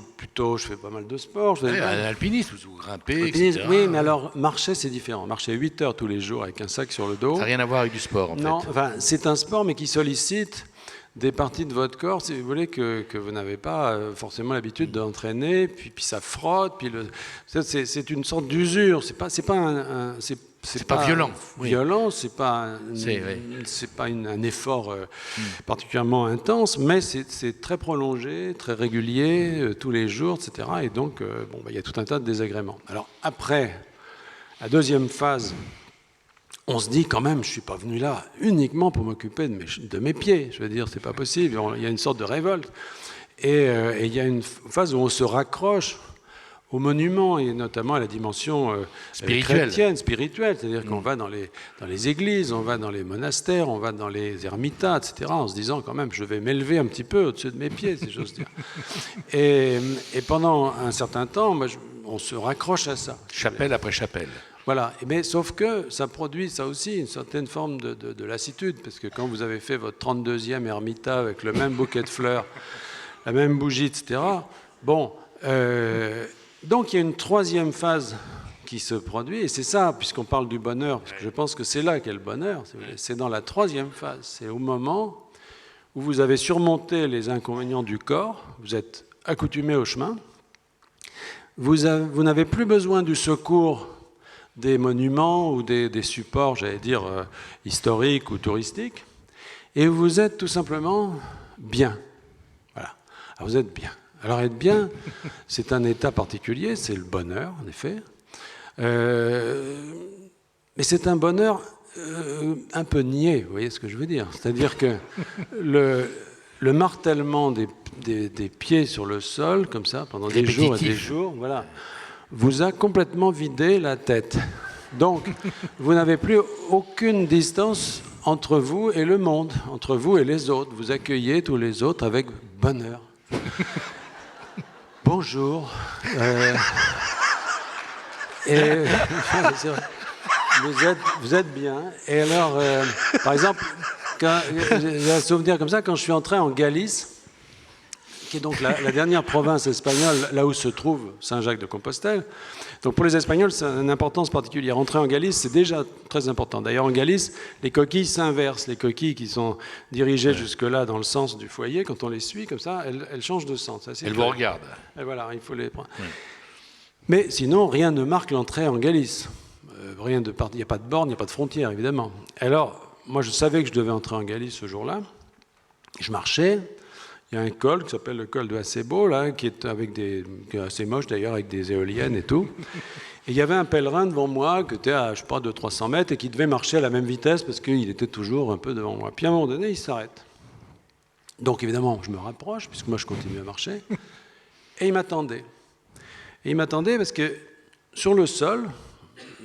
fais pas mal de sport. Un alpiniste, vous grimpez, etc. Oui, mais alors, marcher, c'est différent. Marcher 8 heures tous les jours avec un sac sur le dos. Ça n'a rien à voir avec du sport, en fait. Non, enfin, c'est un sport, mais qui sollicite des parties de votre corps, si vous voulez, que vous n'avez pas forcément l'habitude d'entraîner, puis ça frotte, puis c'est une sorte d'usure. C'est pas violent. Violent, c'est pas un effort particulièrement intense, mais c'est très prolongé, très régulier, tous les jours, etc. Et donc, il y a tout un tas de désagréments. Alors après, la deuxième phase. On se dit quand même, je ne suis pas venu là uniquement pour m'occuper de mes pieds. Je veux dire, c'est pas possible. Il y a une sorte de révolte. Et il y a une phase où on se raccroche aux monuments, et notamment à la dimension chrétienne, spirituelle. C'est-à-dire qu'on va dans les églises, on va dans les monastères, on va dans les ermitas, etc., en se disant quand même, je vais m'élever un petit peu au-dessus de mes pieds, si j'ose dire. Et pendant un certain temps, on se raccroche à ça. Chapelle après chapelle. Voilà, mais sauf que ça produit ça aussi, une certaine forme de lassitude, parce que quand vous avez fait votre 32e ermita avec le même bouquet de fleurs, la même bougie, etc., bon, donc il y a une troisième phase qui se produit, et c'est ça, puisqu'on parle du bonheur, parce que je pense que c'est là qu'est le bonheur, c'est dans la troisième phase, c'est au moment où vous avez surmonté les inconvénients du corps, vous êtes accoutumé au chemin, vous n'avez plus besoin du secours des monuments ou des supports, j'allais dire, historiques ou touristiques, et vous êtes tout simplement bien. Voilà. Alors vous êtes bien. Alors être bien, c'est un état particulier, c'est le bonheur, en effet. Mais c'est un bonheur un peu niais, vous voyez ce que je veux dire. C'est-à-dire que le martèlement des pieds sur le sol, comme ça, pendant des jours et des jours, voilà, vous a complètement vidé la tête. Donc, vous n'avez plus aucune distance entre vous et le monde, entre vous et les autres. Vous accueillez tous les autres avec bonheur. Bonjour. Et c'est vrai, vous êtes bien. Et alors, par exemple, j'ai un souvenir comme ça, quand je suis entré en Galice, qui est donc la dernière province espagnole, là où se trouve Saint-Jacques-de-Compostelle. Donc pour les Espagnols, c'est une importance particulière. Entrer en Galice, c'est déjà très important. D'ailleurs, en Galice, les coquilles s'inversent. Les coquilles qui sont dirigées jusque-là dans le sens du foyer, quand on les suit comme ça, elles changent de sens. Elles vous regardent. Et voilà, il faut les prendre. Mais sinon, rien ne marque l'entrée en Galice. Il n'y a pas de borne, il n'y a pas de frontière, évidemment. Alors, moi, je savais que je devais entrer en Galice ce jour-là. Je marchais. Il y a un col qui s'appelle le col de Acebo, là, qui est assez moche d'ailleurs, avec des éoliennes et tout. Et il y avait un pèlerin devant moi qui était à, je sais pas, 200-300 mètres et qui devait marcher à la même vitesse parce qu'il était toujours un peu devant moi. Puis à un moment donné, il s'arrête. Donc évidemment, je me rapproche, puisque moi je continue à marcher. Et il m'attendait. Et il m'attendait parce que sur le sol,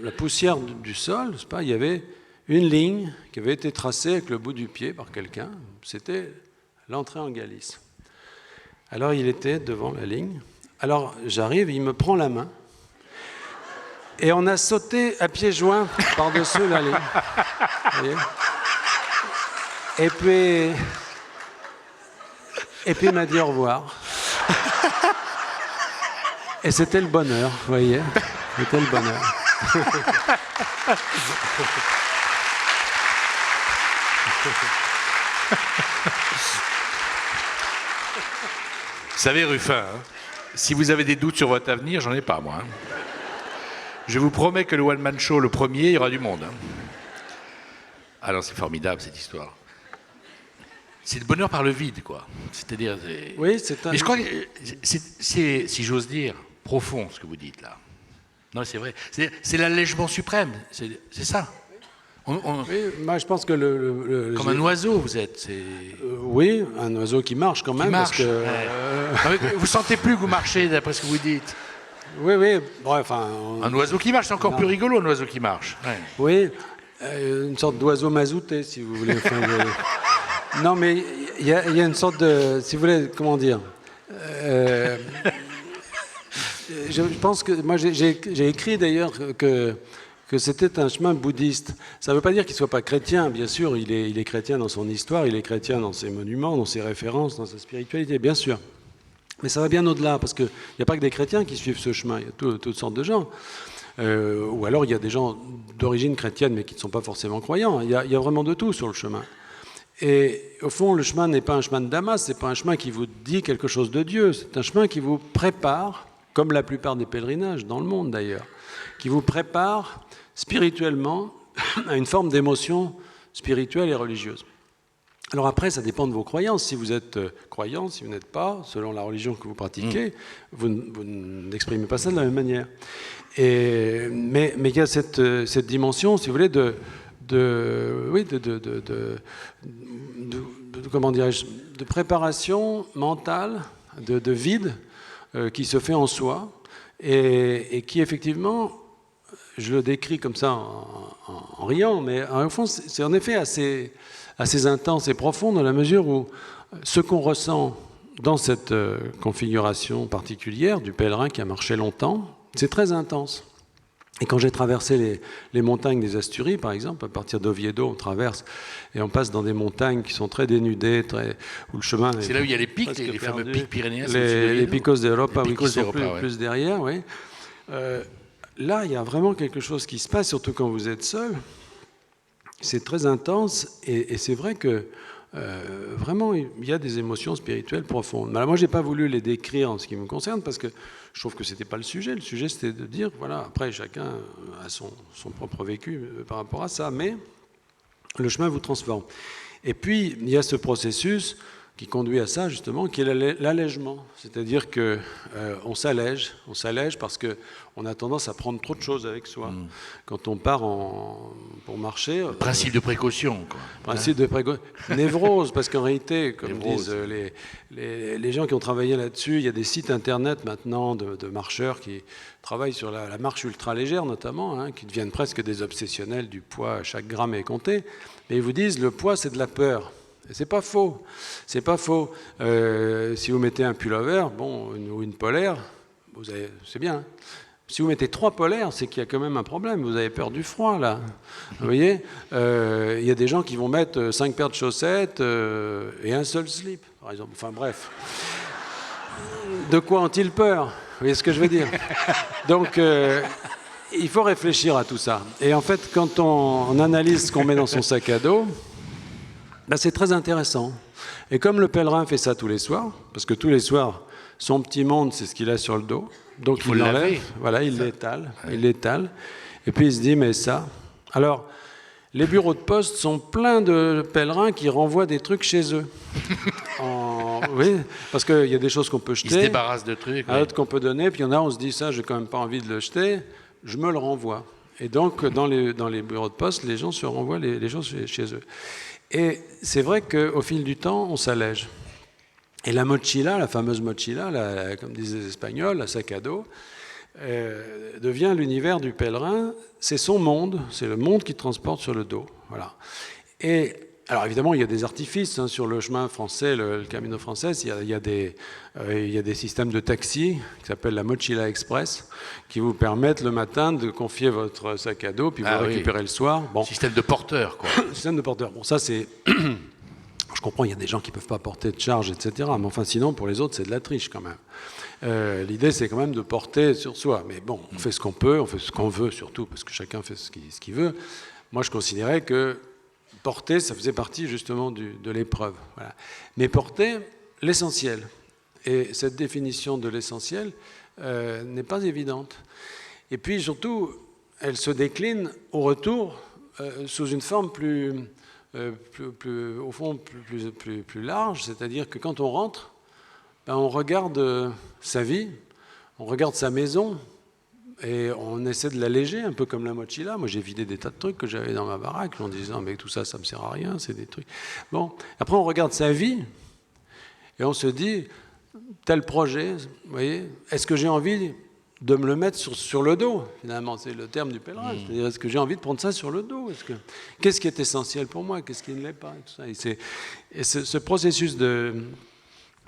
la poussière du sol, je sais pas, il y avait une ligne qui avait été tracée avec le bout du pied par quelqu'un. C'était l'entrée en Galice. Alors il était devant la ligne. Alors j'arrive, il me prend la main. Et on a sauté à pieds joints par-dessus la ligne. Vous voyez ? Et puis il m'a dit au revoir. Et c'était le bonheur, vous voyez ? C'était le bonheur. Vous savez, Ruffin, si vous avez des doutes sur votre avenir, j'en ai pas, moi. Je vous promets que le One Man Show, le premier, il y aura du monde. Alors, c'est formidable, cette histoire. C'est le bonheur par le vide, quoi. C'est-à-dire... Oui, c'est un... Mais je crois que c'est, si j'ose dire, profond, ce que vous dites, là. Non, c'est vrai. C'est l'allègement suprême. C'est ça. Oui, moi je pense que comme un oiseau, vous êtes. Oui, un oiseau qui marche quand même. Qui marche. Parce que, vous sentez plus que vous marchez, d'après ce que vous dites. Oui, oui. Bon, enfin, un oiseau qui marche, c'est encore plus rigolo, un oiseau qui marche. Ouais. Oui, une sorte d'oiseau mazouté, si vous voulez. Enfin, non, mais il y a une sorte de... Si vous voulez, comment dire je pense que... Moi, j'ai écrit d'ailleurs que c'était un chemin bouddhiste. Ça ne veut pas dire qu'il ne soit pas chrétien, bien sûr, il est chrétien dans son histoire, il est chrétien dans ses monuments, dans ses références, dans sa spiritualité, bien sûr. Mais ça va bien au-delà, parce qu'il n'y a pas que des chrétiens qui suivent ce chemin, il y a toutes sortes de gens. Ou alors il y a des gens d'origine chrétienne, mais qui ne sont pas forcément croyants. Il y a vraiment de tout sur le chemin. Et au fond, le chemin n'est pas un chemin de Damas, ce n'est pas un chemin qui vous dit quelque chose de Dieu, c'est un chemin qui vous prépare, comme la plupart des pèlerinages dans le monde d'ailleurs, qui vous prépare spirituellement à une forme d'émotion spirituelle et religieuse. Alors après, ça dépend de vos croyances. Si vous êtes croyant, si vous n'êtes pas, selon la religion que vous pratiquez, vous n'exprimez pas ça de la même manière. Mais il y a cette dimension, si vous voulez, comment dirais-je, de préparation mentale, de vide qui se fait en soi et qui effectivement... Je le décris comme ça en riant, mais au fond, c'est en effet assez intense et profond dans la mesure où ce qu'on ressent dans cette configuration particulière du pèlerin qui a marché longtemps, C'est très intense. Et quand j'ai traversé les montagnes des Asturies, par exemple, à partir d'Oviedo, on traverse et on passe dans des montagnes qui sont très dénudées, où le chemin est... C'est là où il y a les pics, les fameux pics pyrénéens. Les Picos d'Europa, oui, qui sont d'Europa, plus derrière, oui. Là, il y a vraiment quelque chose qui se passe, surtout quand vous êtes seul. C'est très intense et c'est vrai que vraiment, il y a des émotions spirituelles profondes. Alors, moi, je n'ai pas voulu les décrire en ce qui me concerne parce que je trouve que ce n'était pas le sujet. Le sujet, c'était de dire, voilà, après, chacun a son propre vécu par rapport à ça, mais le chemin vous transforme. Et puis, il y a ce processus qui conduit à ça, justement, qui est l'allègement. C'est-à-dire qu'on s'allège parce qu'on a tendance à prendre trop de choses avec soi. Quand on part pour marcher... Principe de précaution, quoi. Principe de précaution. Névrose, parce qu'en réalité, comme disent les gens qui ont travaillé là-dessus, il y a des sites internet maintenant de marcheurs qui travaillent sur la marche ultra-légère, notamment, hein, qui deviennent presque des obsessionnels du poids, chaque gramme est compté. Mais ils vous disent, le poids, c'est de la peur. C'est pas faux. C'est pas faux. Si vous mettez un pullover, bon, ou une polaire, c'est bien. Si vous mettez 3 polaires, c'est qu'il y a quand même un problème. Vous avez peur du froid, là. Vous voyez, il y a des gens qui vont mettre 5 paires de chaussettes et un seul slip, par exemple. Enfin, bref. De quoi ont-ils peur? Vous voyez ce que je veux dire? Donc, il faut réfléchir à tout ça. Et en fait, quand on analyse ce qu'on met dans son sac à dos, ben, c'est très intéressant. Et comme le pèlerin fait ça tous les soirs, parce que tous les soirs, son petit monde, c'est ce qu'il a sur le dos, donc il l'enlève, voilà, il l'étale, et puis il se dit, mais ça... Alors, les bureaux de poste sont pleins de pèlerins qui renvoient des trucs chez eux. Oui, parce qu'il y a des choses qu'on peut jeter, ils se débarrassent de trucs, d'autres qu'on peut donner, puis il y en a, on se dit, ça, j'ai quand même pas envie de le jeter, je me le renvoie. Et donc, dans les bureaux de poste, les gens se renvoient les choses chez eux. Et c'est vrai qu'au fil du temps, on s'allège. Et la mochila, la fameuse mochila, comme disent les Espagnols, la sac à dos, devient l'univers du pèlerin. C'est son monde, c'est le monde qu'il transporte sur le dos. Voilà. Et alors évidemment, il y a des artifices hein, sur le chemin français, le Camino français. Il y a des systèmes de taxi qui s'appellent la Mochila Express, qui vous permettent le matin de confier votre sac à dos, puis vous le récupérez le soir. Bon. Système de porteur, quoi. Système de porteur. Bon, ça c'est... Je comprends, il y a des gens qui ne peuvent pas porter de charge, etc. Mais enfin, sinon, pour les autres, c'est de la triche quand même. L'idée, c'est quand même de porter sur soi. Mais bon, on fait ce qu'on peut, on fait ce qu'on veut surtout, parce que chacun fait ce qu'il veut. Moi, je considérais que porter, ça faisait partie justement de l'épreuve. Voilà. Mais porter l'essentiel. Et cette définition de l'essentiel n'est pas évidente. Et puis, surtout, elle se décline au retour sous une forme au fond, plus large, c'est-à-dire que quand on rentre, ben on regarde sa vie, on regarde sa maison, et on essaie de l'alléger, un peu comme la mochila. Moi, j'ai vidé des tas de trucs que j'avais dans ma baraque, en disant, mais tout ça, ça me sert à rien, c'est des trucs... Bon, après, on regarde sa vie, et on se dit, tel projet, vous voyez, est-ce que j'ai envie de me le mettre sur le dos, finalement, c'est le terme du pèlerin. C'est-à-dire, est-ce que j'ai envie de prendre ça sur le dos? Qu'est-ce qui est essentiel pour moi? Qu'est-ce qui ne l'est pas? Et tout ça. Et ce processus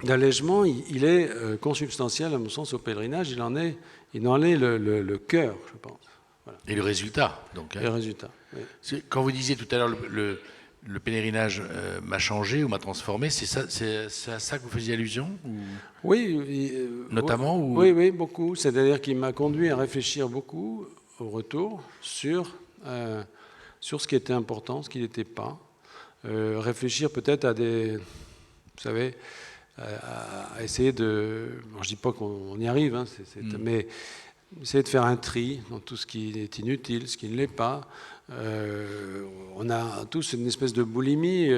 d'allègement, il est consubstantiel, à mon sens, au pèlerinage. Il en est le cœur, je pense. Voilà. Et le résultat, donc. Hein. Le résultat, oui. Quand vous disiez tout à l'heure le pèlerinage m'a changé ou m'a transformé, c'est à ça que vous faisiez allusion ou... Oui. Notamment oui, beaucoup. C'est-à-dire qu'il m'a conduit à réfléchir beaucoup au retour sur ce qui était important, ce qui n'était pas. Réfléchir peut-être à des... Vous savez, à essayer de... Bon, je ne dis pas qu'on y arrive, hein, mais essayer de faire un tri dans tout ce qui est inutile, ce qui ne l'est pas. On a tous une espèce de boulimie.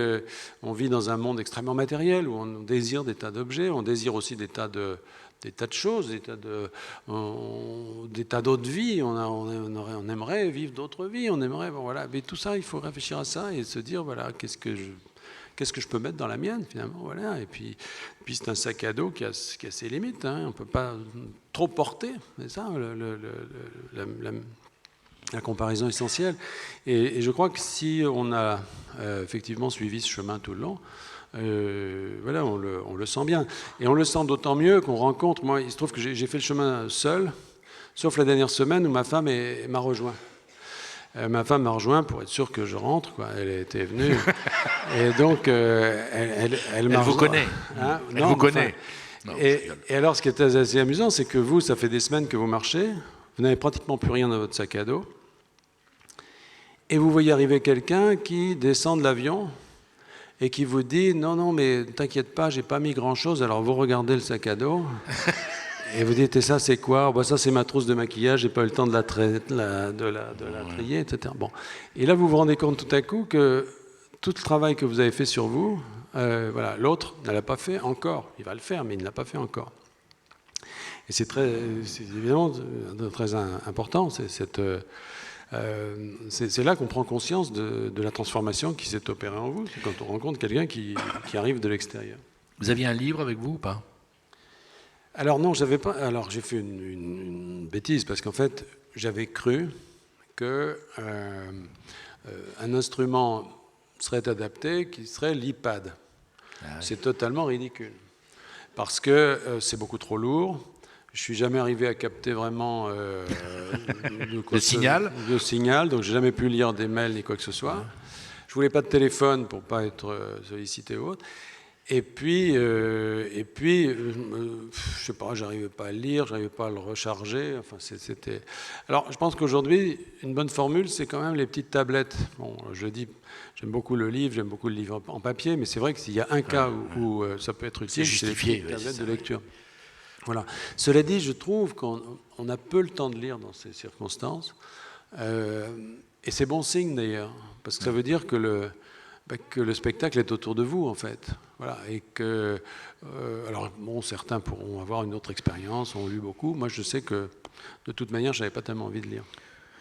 On vit dans un monde extrêmement matériel où on désire des tas d'objets, on désire aussi des tas de choses, des tas d'autres vies. On aimerait vivre d'autres vies. On aimerait, bon, voilà. Mais tout ça, il faut réfléchir à ça et se dire voilà, qu'est-ce que je peux mettre dans la mienne finalement, voilà. Et puis c'est un sac à dos qui a ses limites. Hein. On ne peut pas trop porter, c'est ça la comparaison essentielle. Et je crois que si on a effectivement suivi ce chemin tout le long, voilà, on le sent bien. Et on le sent d'autant mieux qu'on rencontre... Moi, il se trouve que j'ai fait le chemin seul. sauf la dernière semaine où ma femme m'a rejoint. Ma femme m'a rejoint pour être sûre que je rentre, quoi. Elle était venue. Et donc, elle m'a... Elle vous connaît. Hein? Elle Non, vous enfin, connaît. Non, je rigole. et alors, ce qui est assez amusant, c'est que vous, ça fait des semaines que vous marchez, vous n'avez pratiquement plus rien dans votre sac à dos, et vous voyez arriver quelqu'un qui descend de l'avion et qui vous dit « Non, non, mais t'inquiète pas, j'ai pas mis grand-chose. » Alors, vous regardez le sac à dos... Et vous dites, et ça c'est quoi? Bah, ça c'est ma trousse de maquillage, j'ai pas eu le temps de la trier, etc. Bon. Et là vous vous rendez compte tout à coup que tout le travail que vous avez fait sur vous, voilà, l'autre ne l'a pas fait encore. Il va le faire, mais il ne l'a pas fait encore. Et c'est évidemment très important. C'est là qu'on prend conscience de la transformation qui s'est opérée en vous. C'est quand on rencontre quelqu'un qui arrive de l'extérieur. Vous aviez un livre avec vous ou pas? Alors non, j'avais pas. Alors j'ai fait une bêtise parce qu'en fait j'avais cru que un instrument serait adapté qui serait l'iPad. Ah oui. C'est totalement ridicule parce que c'est beaucoup trop lourd. Je suis jamais arrivé à capter vraiment le signal. Donc j'ai jamais pu lire des mails ni quoi que ce soit. Ouais. Je voulais pas de téléphone pour pas être sollicité ou autre. Et puis, je sais pas, j'arrivais pas à le lire, j'arrivais pas à le recharger. Enfin, c'était. Alors, je pense qu'aujourd'hui, une bonne formule, c'est quand même les petites tablettes. Bon, je dis, j'aime beaucoup le livre, j'aime beaucoup le livre en papier, mais c'est vrai que s'il y a un cas où ça peut être utile, c'est les petites tablettes de lecture. Voilà. Cela dit, je trouve qu'on a peu le temps de lire dans ces circonstances, et c'est bon signe d'ailleurs, parce que ça veut dire que le spectacle est autour de vous, en fait. Voilà, et que, alors, bon, certains pourront avoir une autre expérience, ont lu beaucoup. Moi, je sais que, de toute manière, je n'avais pas tellement envie de lire.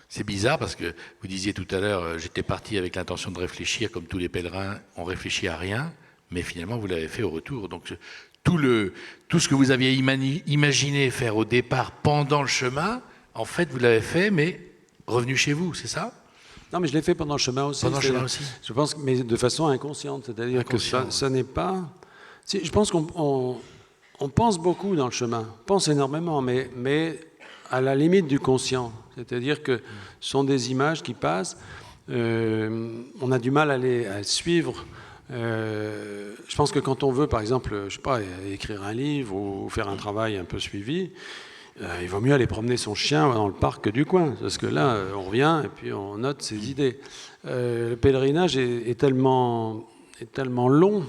C'est bizarre parce que vous disiez tout à l'heure, j'étais parti avec l'intention de réfléchir, comme tous les pèlerins, on réfléchit à rien, mais finalement, vous l'avez fait au retour. Donc, tout ce que vous aviez imaginé faire au départ, pendant le chemin, en fait, vous l'avez fait, mais revenu chez vous, c'est ça ? Non, mais je l'ai fait pendant le chemin aussi. Pendant le chemin aussi. Je pense, mais de façon inconsciente, c'est-à-dire que ça n'est pas. Je pense qu'on pense beaucoup dans le chemin, on pense énormément, mais à la limite du conscient. C'est-à-dire que ce sont des images qui passent. On a du mal à suivre. Je pense que quand on veut, par exemple, je sais pas, écrire un livre ou faire un travail un peu suivi. Il vaut mieux aller promener son chien dans le parc du coin, parce que là, on revient et puis on note ses idées. Le pèlerinage est tellement long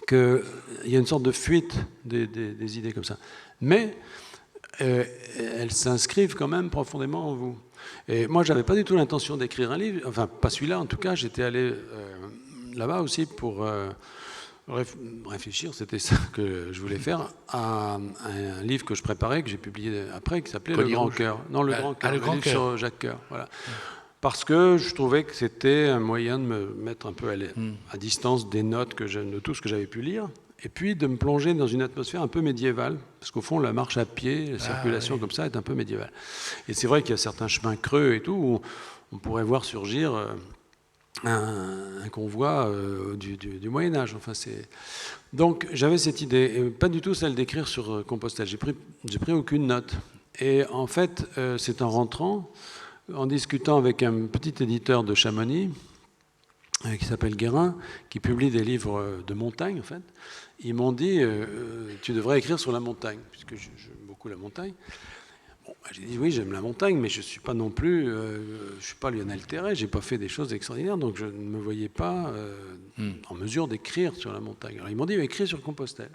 qu'il y a une sorte de fuite des idées comme ça. Mais elles s'inscrivent quand même profondément en vous. Et moi, je n'avais pas du tout l'intention d'écrire un livre, enfin, pas celui-là en tout cas. J'étais allé là-bas aussi pour... réfléchir, c'était ça que je voulais faire, à un livre que je préparais, que j'ai publié après, qui s'appelait Le Grand Cœur. Non, Le Grand Cœur, le livre sur Jacques Coeur. Voilà. Parce que je trouvais que c'était un moyen de me mettre un peu à distance des notes de tout ce que j'avais pu lire, et puis de me plonger dans une atmosphère un peu médiévale, parce qu'au fond, la marche à pied, la circulation comme ça est un peu médiévale. Et c'est vrai qu'il y a certains chemins creux et tout, où on pourrait voir surgir... un convoi du Moyen-Âge. Enfin, donc j'avais cette idée, et pas du tout celle d'écrire sur Compostelle. J'ai pris aucune note. Et en fait, c'est en rentrant, en discutant avec un petit éditeur de Chamonix, qui s'appelle Guérin, qui publie des livres de montagne, en fait. Ils m'ont dit, tu devrais écrire sur la montagne, puisque j'aime beaucoup la montagne. Bon, j'ai dit oui, j'aime la montagne, mais je ne suis pas non plus, je suis pas Lionel Terray, je n'ai pas fait des choses extraordinaires, donc je ne me voyais pas en mesure d'écrire sur la montagne. Alors ils m'ont dit, écris sur Compostelle.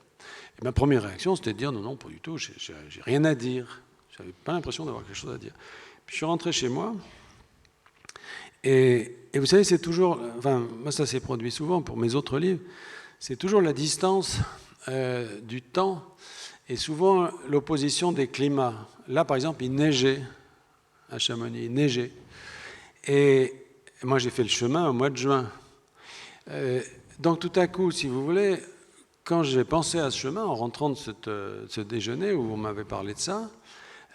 Et ma première réaction, c'était de dire, non, pas du tout, j'ai rien à dire. Je n'avais pas l'impression d'avoir quelque chose à dire. Puis je suis rentré chez moi, et vous savez, c'est toujours, enfin, moi ça s'est produit souvent pour mes autres livres, c'est toujours la distance du temps, et souvent l'opposition des climats. Là, par exemple, il neigeait à Chamonix, il neigeait. Et moi, j'ai fait le chemin au mois de juin. Donc, tout à coup, si vous voulez, quand j'ai pensé à ce chemin, en rentrant de ce déjeuner où on m'avait parlé de ça,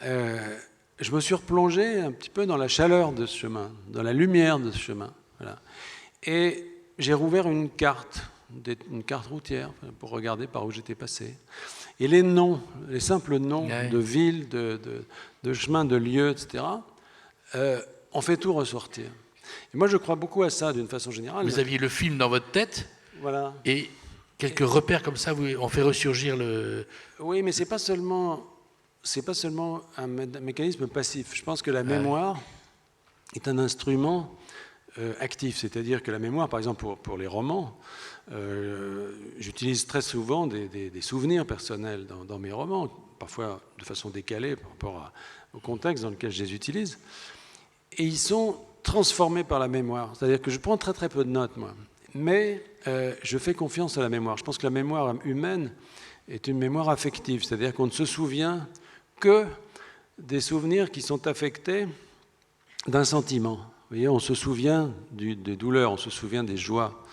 je me suis replongé un petit peu dans la chaleur de ce chemin, dans la lumière de ce chemin. Voilà. Et j'ai rouvert une carte routière pour regarder par où j'étais passé. Et les noms, les simples noms Ouais. de villes, de chemins, de lieux, etc., on fait tout ressortir. Et moi, je crois beaucoup à ça, d'une façon générale. Vous aviez le film dans votre tête Voilà. et quelques repères comme ça, on fait ressurgir le... Oui, mais c'est pas seulement un mécanisme passif. Je pense que la mémoire est un instrument actif. C'est-à-dire que la mémoire, par exemple, pour les romans, j'utilise très souvent des souvenirs personnels dans mes romans, parfois de façon décalée par rapport au contexte dans lequel je les utilise. Et ils sont transformés par la mémoire. C'est-à-dire que je prends très très peu de notes, moi. Mais je fais confiance à la mémoire. Je pense que la mémoire humaine est une mémoire affective. C'est-à-dire qu'on ne se souvient que des souvenirs qui sont affectés d'un sentiment. Vous voyez, on se souvient des douleurs, on se souvient des joies.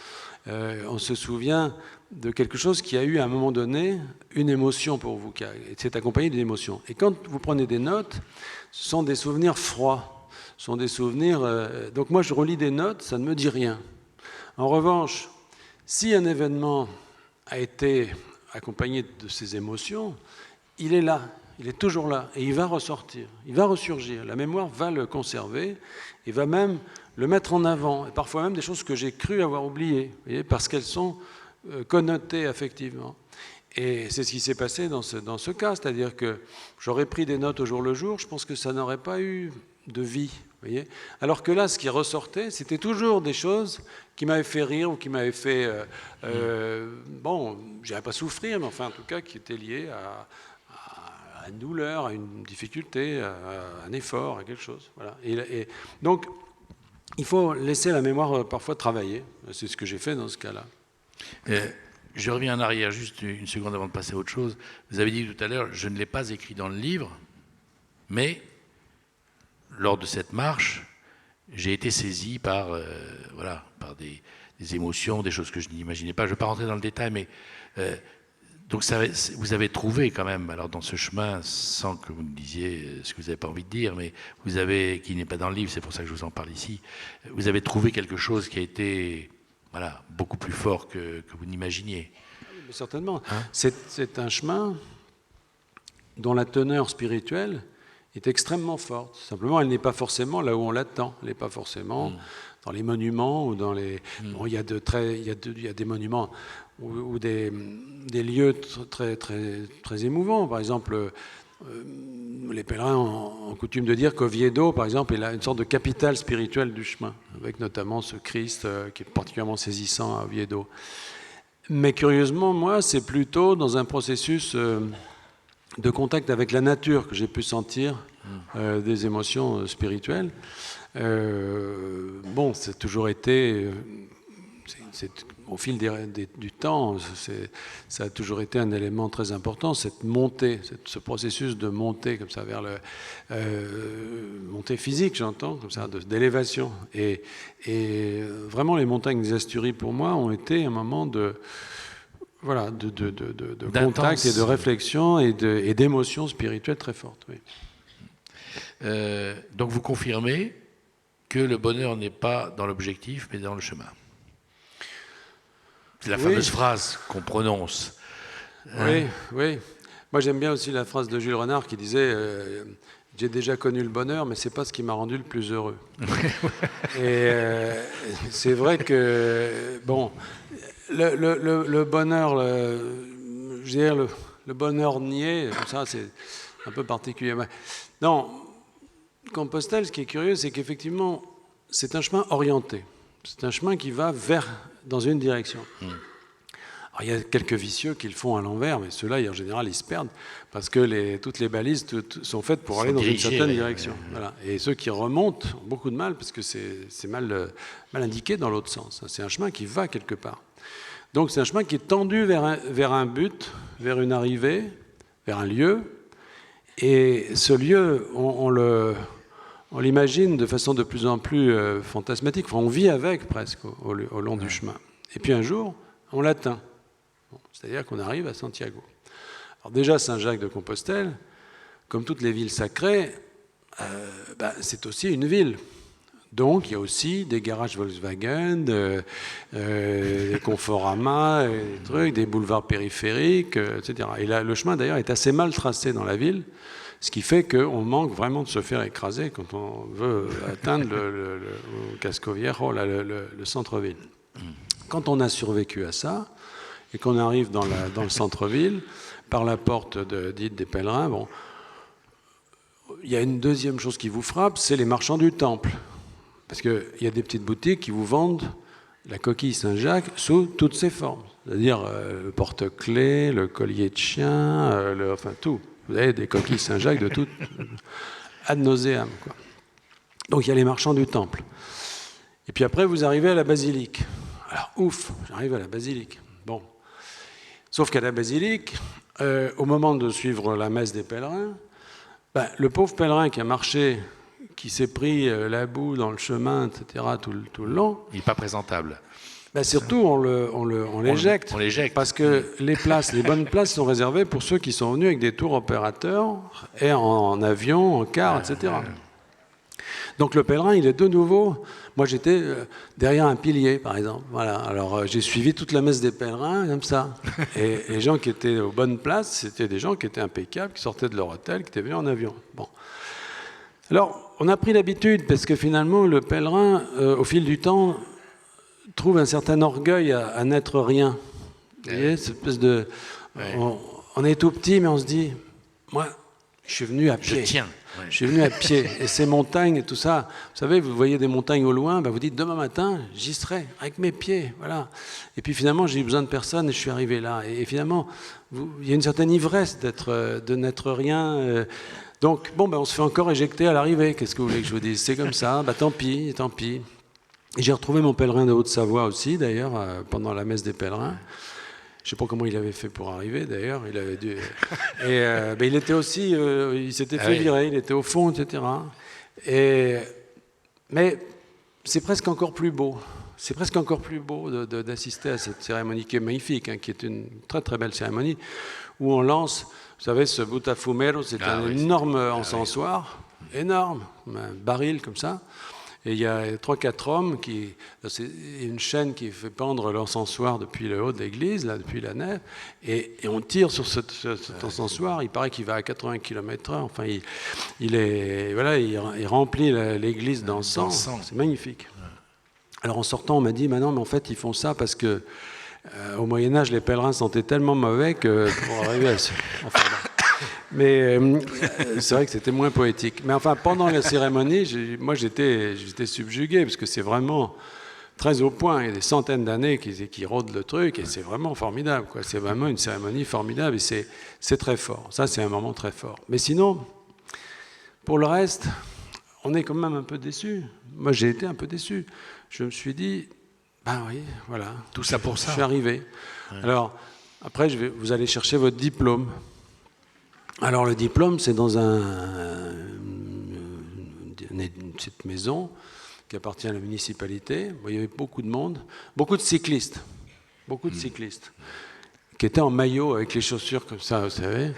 On se souvient de quelque chose qui a eu à un moment donné une émotion pour vous, qui s'est accompagné d'une émotion. Et quand vous prenez des notes, ce sont des souvenirs froids, ce sont des souvenirs... donc moi je relis des notes, ça ne me dit rien. En revanche, si un événement a été accompagné de ces émotions, il est là, il est toujours là, et il va ressortir, il va ressurgir. La mémoire va le conserver et va même le mettre en avant, et parfois même des choses que j'ai cru avoir oubliées, vous voyez, parce qu'elles sont connotées affectivement. Et c'est ce qui s'est passé dans ce cas, c'est-à-dire que j'aurais pris des notes au jour le jour, je pense que ça n'aurait pas eu de vie. Vous voyez, alors que là, ce qui ressortait, c'était toujours des choses qui m'avaient fait rire ou qui m'avaient fait, bon, je dirais pas souffrir, mais enfin en tout cas qui étaient liées à une douleur, à une difficulté, à un effort, à quelque chose. Voilà. Et donc, il faut laisser la mémoire parfois travailler. C'est ce que j'ai fait dans ce cas-là. Je reviens en arrière juste une seconde avant de passer à autre chose. Vous avez dit tout à l'heure, je ne l'ai pas écrit dans le livre, mais lors de cette marche, j'ai été saisi par, voilà, par des émotions, des choses que je n'imaginais pas. Je ne vais pas rentrer dans le détail, mais donc ça, vous avez trouvé quand même, alors dans ce chemin, sans que vous me disiez ce que vous n'avez pas envie de dire, mais vous avez, qui n'est pas dans le livre, c'est pour ça que je vous en parle ici, vous avez trouvé quelque chose qui a été, voilà, beaucoup plus fort que vous n'imaginiez. Mais certainement. Hein, c'est un chemin dont la teneur spirituelle est extrêmement forte. Simplement, elle n'est pas forcément là où on l'attend. Elle n'est pas forcément dans les monuments ou dans les... Bon, il y a des monuments ou des lieux très, très, très émouvants. Par exemple, les pèlerins ont coutume de dire qu'Oviedo, par exemple, est une sorte de capitale spirituelle du chemin, avec notamment ce Christ qui est particulièrement saisissant à Oviedo. Mais curieusement, moi, c'est plutôt dans un processus de contact avec la nature que j'ai pu sentir des émotions spirituelles. Bon, c'est toujours été, au fil du temps, ça a toujours été un élément très important, cette montée, ce processus de montée comme ça vers montée physique, j'entends, comme ça, d'élévation. Et vraiment, les montagnes des Asturies, pour moi, ont été un moment de contact et de réflexion et d'émotions spirituelles très fortes. Oui. Donc vous confirmez que le bonheur n'est pas dans l'objectif, mais dans le chemin. C'est la fameuse phrase qu'on prononce. Oui, oui. Moi, j'aime bien aussi la phrase de Jules Renard qui disait j'ai déjà connu le bonheur, mais c'est pas ce qui m'a rendu le plus heureux. Et c'est vrai que, bon, le bonheur, je veux dire, le bonheur niais, ça, c'est un peu particulier. Non, Compostelle, ce qui est curieux, c'est qu'effectivement, c'est un chemin orienté. C'est un chemin qui va dans une direction. Alors, il y a quelques vicieux qui le font à l'envers, mais ceux-là, en général, ils se perdent parce que toutes les balises sont faites pour aller dans une certaine direction. Voilà. Et ceux qui remontent ont beaucoup de mal parce que c'est mal indiqué dans l'autre sens. C'est un chemin qui va quelque part. Donc, c'est un chemin qui est tendu vers un but, vers une arrivée, vers un lieu. Et ce lieu, on l'imagine de façon de plus en plus fantasmatique. Enfin, on vit avec presque au long du chemin. Et puis un jour, on l'atteint. C'est-à-dire qu'on arrive à Santiago. Alors déjà, Saint-Jacques de Compostelle, comme toutes les villes sacrées, c'est aussi une ville Donc, il y a aussi des garages Volkswagen, des Conforama, des trucs, des boulevards périphériques, etc. Et là, le chemin, d'ailleurs, est assez mal tracé dans la ville, ce qui fait qu'on manque vraiment de se faire écraser quand on veut atteindre le Casco Viejo, là, le centre-ville. Quand on a survécu à ça, et qu'on arrive dans le centre-ville, par la porte dite des pèlerins, bon, il y a une deuxième chose qui vous frappe, c'est les marchands du temple. Parce qu'il y a des petites boutiques qui vous vendent la coquille Saint-Jacques sous toutes ses formes. C'est-à-dire le porte-clés, le collier de chien, enfin tout. Vous avez des coquilles Saint-Jacques de tout, ad nauseam, quoi. Donc il y a les marchands du temple. Et puis après, vous arrivez à la basilique. Alors ouf, j'arrive à la basilique. Bon. Sauf qu'à la basilique, au moment de suivre la messe des pèlerins, ben, le pauvre pèlerin qui a marché, qui s'est pris la boue dans le chemin, etc., tout le long. Il n'est pas présentable. Ben surtout, on l'éjecte. On l'éjecte. Parce que les bonnes places sont réservées pour ceux qui sont venus avec des tours opérateurs, et en avion, en car, etc. Donc le pèlerin, il est de nouveau... Moi, j'étais derrière un pilier, par exemple. Voilà. Alors, j'ai suivi toute la messe des pèlerins, comme ça. Et les gens qui étaient aux bonnes places, c'était des gens qui étaient impeccables, qui sortaient de leur hôtel, qui étaient venus en avion. Bon. Alors, on a pris l'habitude, parce que finalement, le pèlerin, au fil du temps, trouve un certain orgueil à n'être rien. Vous voyez, cette espèce de... Ouais. On est tout petit, mais on se dit, moi, je suis venu à pied. Je tiens. Ouais. Je suis venu à pied. Et ces montagnes et tout ça, vous savez, vous voyez des montagnes au loin, ben vous dites, demain matin, j'y serai, avec mes pieds. Voilà. Et puis finalement, j'ai eu besoin de personne et je suis arrivé là. Et finalement, il y a une certaine ivresse de n'être rien. Donc, bon, ben, on se fait encore éjecter à l'arrivée. Qu'est-ce que vous voulez que je vous dise? C'est comme ça. Ben, tant pis, tant pis. Et j'ai retrouvé mon pèlerin de Haute-Savoie aussi, d'ailleurs, pendant la messe des pèlerins. Je ne sais pas comment il avait fait pour arriver, d'ailleurs. Il avait dû... Et ben, il était aussi... il s'était fait virer, il était au fond, etc. Mais c'est presque encore plus beau. C'est presque encore plus beau d'assister à cette cérémonie qui est magnifique, hein, qui est une très très belle cérémonie, où on lance, vous savez, ce butafumero, c'est un énorme encensoir, énorme, un baril comme ça. Et il y a 3-4 hommes, c'est une chaîne qui fait pendre l'encensoir depuis le haut de l'église, là, depuis la nef, et on tire sur cet encensoir. Il paraît qu'il va à 80 km/h. Enfin, il remplit l'église d'encens. C'est magnifique. Alors en sortant, on m'a dit, non, mais en fait, ils font ça parce que au Moyen-Âge, les pèlerins sentaient tellement mauvais que pour arriver à... Enfin, bon. Mais c'est vrai que c'était moins poétique. Mais enfin, pendant la cérémonie, moi j'étais subjugué, parce que c'est vraiment très au point. Il y a des centaines d'années qui rôdent le truc, et c'est vraiment formidable, quoi. C'est vraiment une cérémonie formidable, et c'est très fort. Ça, c'est un moment très fort. Mais sinon, pour le reste, on est quand même un peu déçus. Moi, j'ai été un peu déçu. Je me suis dit, ben oui, voilà. Tout ça pour ça. Je suis arrivé. Ouais. Alors, après, vous allez chercher votre diplôme. Alors le diplôme, c'est dans cette maison qui appartient à la municipalité. Bon, il y avait beaucoup de monde, beaucoup de cyclistes, qui étaient en maillot avec les chaussures comme ça, vous savez.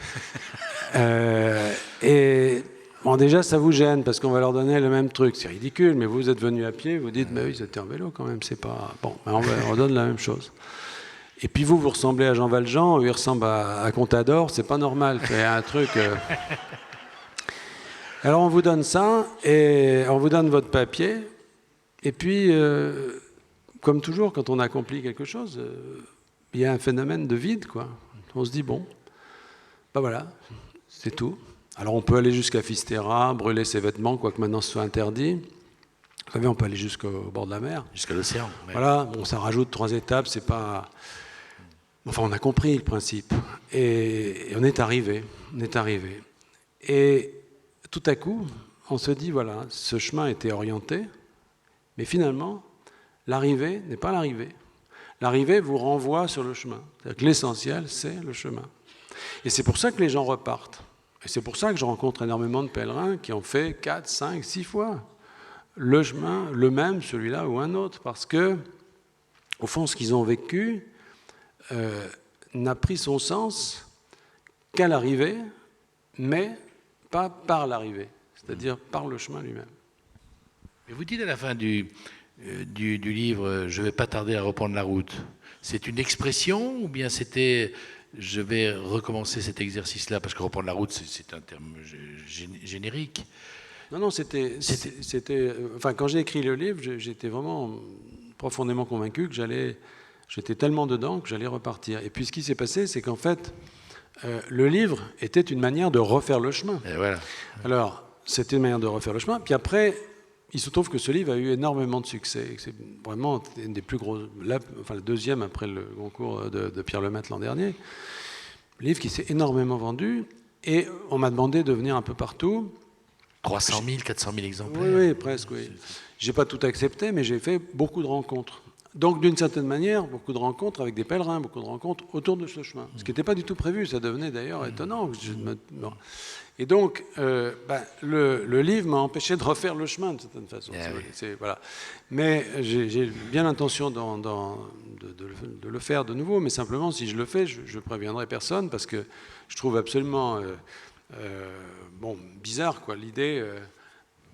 Et bon, déjà, ça vous gêne parce qu'on va leur donner le même truc. C'est ridicule, mais vous êtes venus à pied, vous dites, mais oui, c'était en vélo quand même, c'est pas... Bon, on leur donne la même chose. Et puis vous ressemblez à Jean Valjean, il ressemble à Contador, c'est pas normal, c'est un truc... Alors on vous donne ça, et on vous donne votre papier, et puis, comme toujours, quand on accomplit quelque chose, il y a un phénomène de vide, quoi. On se dit, bon, ben voilà, c'est tout. Alors on peut aller jusqu'à Fisterra, brûler ses vêtements, quoique maintenant ce soit interdit. Vous savez, on peut aller jusqu'au bord de la mer. Jusqu'à l'océan. Ouais. Voilà, bon, ça rajoute 3 étapes, c'est pas... Enfin, on a compris le principe. Et on est arrivé. Et tout à coup, on se dit, voilà, ce chemin était orienté, mais finalement, l'arrivée n'est pas l'arrivée. L'arrivée vous renvoie sur le chemin. C'est-à-dire que l'essentiel, c'est le chemin. Et c'est pour ça que les gens repartent. Et c'est pour ça que je rencontre énormément de pèlerins qui ont fait 4, 5, 6 fois le chemin, le même, celui-là ou un autre, parce que, au fond, ce qu'ils ont vécu n'a pris son sens qu'à l'arrivée, mais pas par l'arrivée, c'est-à-dire par le chemin lui-même. Mais vous dites à la fin du livre, je ne vais pas tarder à reprendre la route. C'est une expression ou bien c'était je vais recommencer cet exercice-là? Parce que reprendre la route, c'est un terme générique. Non, c'était. Enfin, quand j'ai écrit le livre, j'étais vraiment profondément convaincu que j'étais tellement dedans que j'allais repartir. Et puis ce qui s'est passé, c'est qu'en fait, le livre était une manière de refaire le chemin. Et voilà. Alors, c'était une manière de refaire le chemin. Puis après, il se trouve que ce livre a eu énormément de succès. C'est vraiment une des plus grosses, le deuxième après le concours de Pierre Lemaitre l'an dernier. Livre qui s'est énormément vendu. Et on m'a demandé de venir un peu partout. 300 000, 400 000 exemplaires. Oui, presque, oui. J'ai pas tout accepté, mais j'ai fait beaucoup de rencontres. Donc, d'une certaine manière, beaucoup de rencontres avec des pèlerins, beaucoup de rencontres autour de ce chemin. Ce qui n'était pas du tout prévu, ça devenait d'ailleurs étonnant. Et donc, le livre m'a empêché de refaire le chemin, d'une certaine façon. Voilà. Mais j'ai bien l'intention de le faire de nouveau, mais simplement, si je le fais, je préviendrai personne, parce que je trouve absolument bizarre, quoi. L'idée,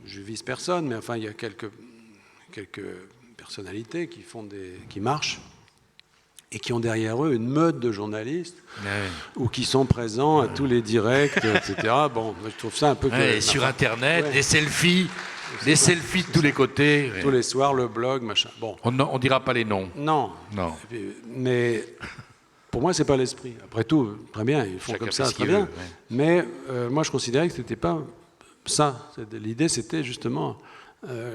je vise personne, mais enfin, il y a quelques personnalités qui marchent et qui ont derrière eux une meute de journalistes ou qui sont présents à tous les directs, etc. Bon, je trouve ça un peu... sur Internet, des selfies de tous les côtés. Tous les soirs, le blog, machin. Bon. On ne dira pas les noms. Non. Mais pour moi, c'est pas l'esprit. Après tout, très bien, ils font comme ça, très bien. Mais moi, je considérais que c'était pas ça. L'idée, c'était justement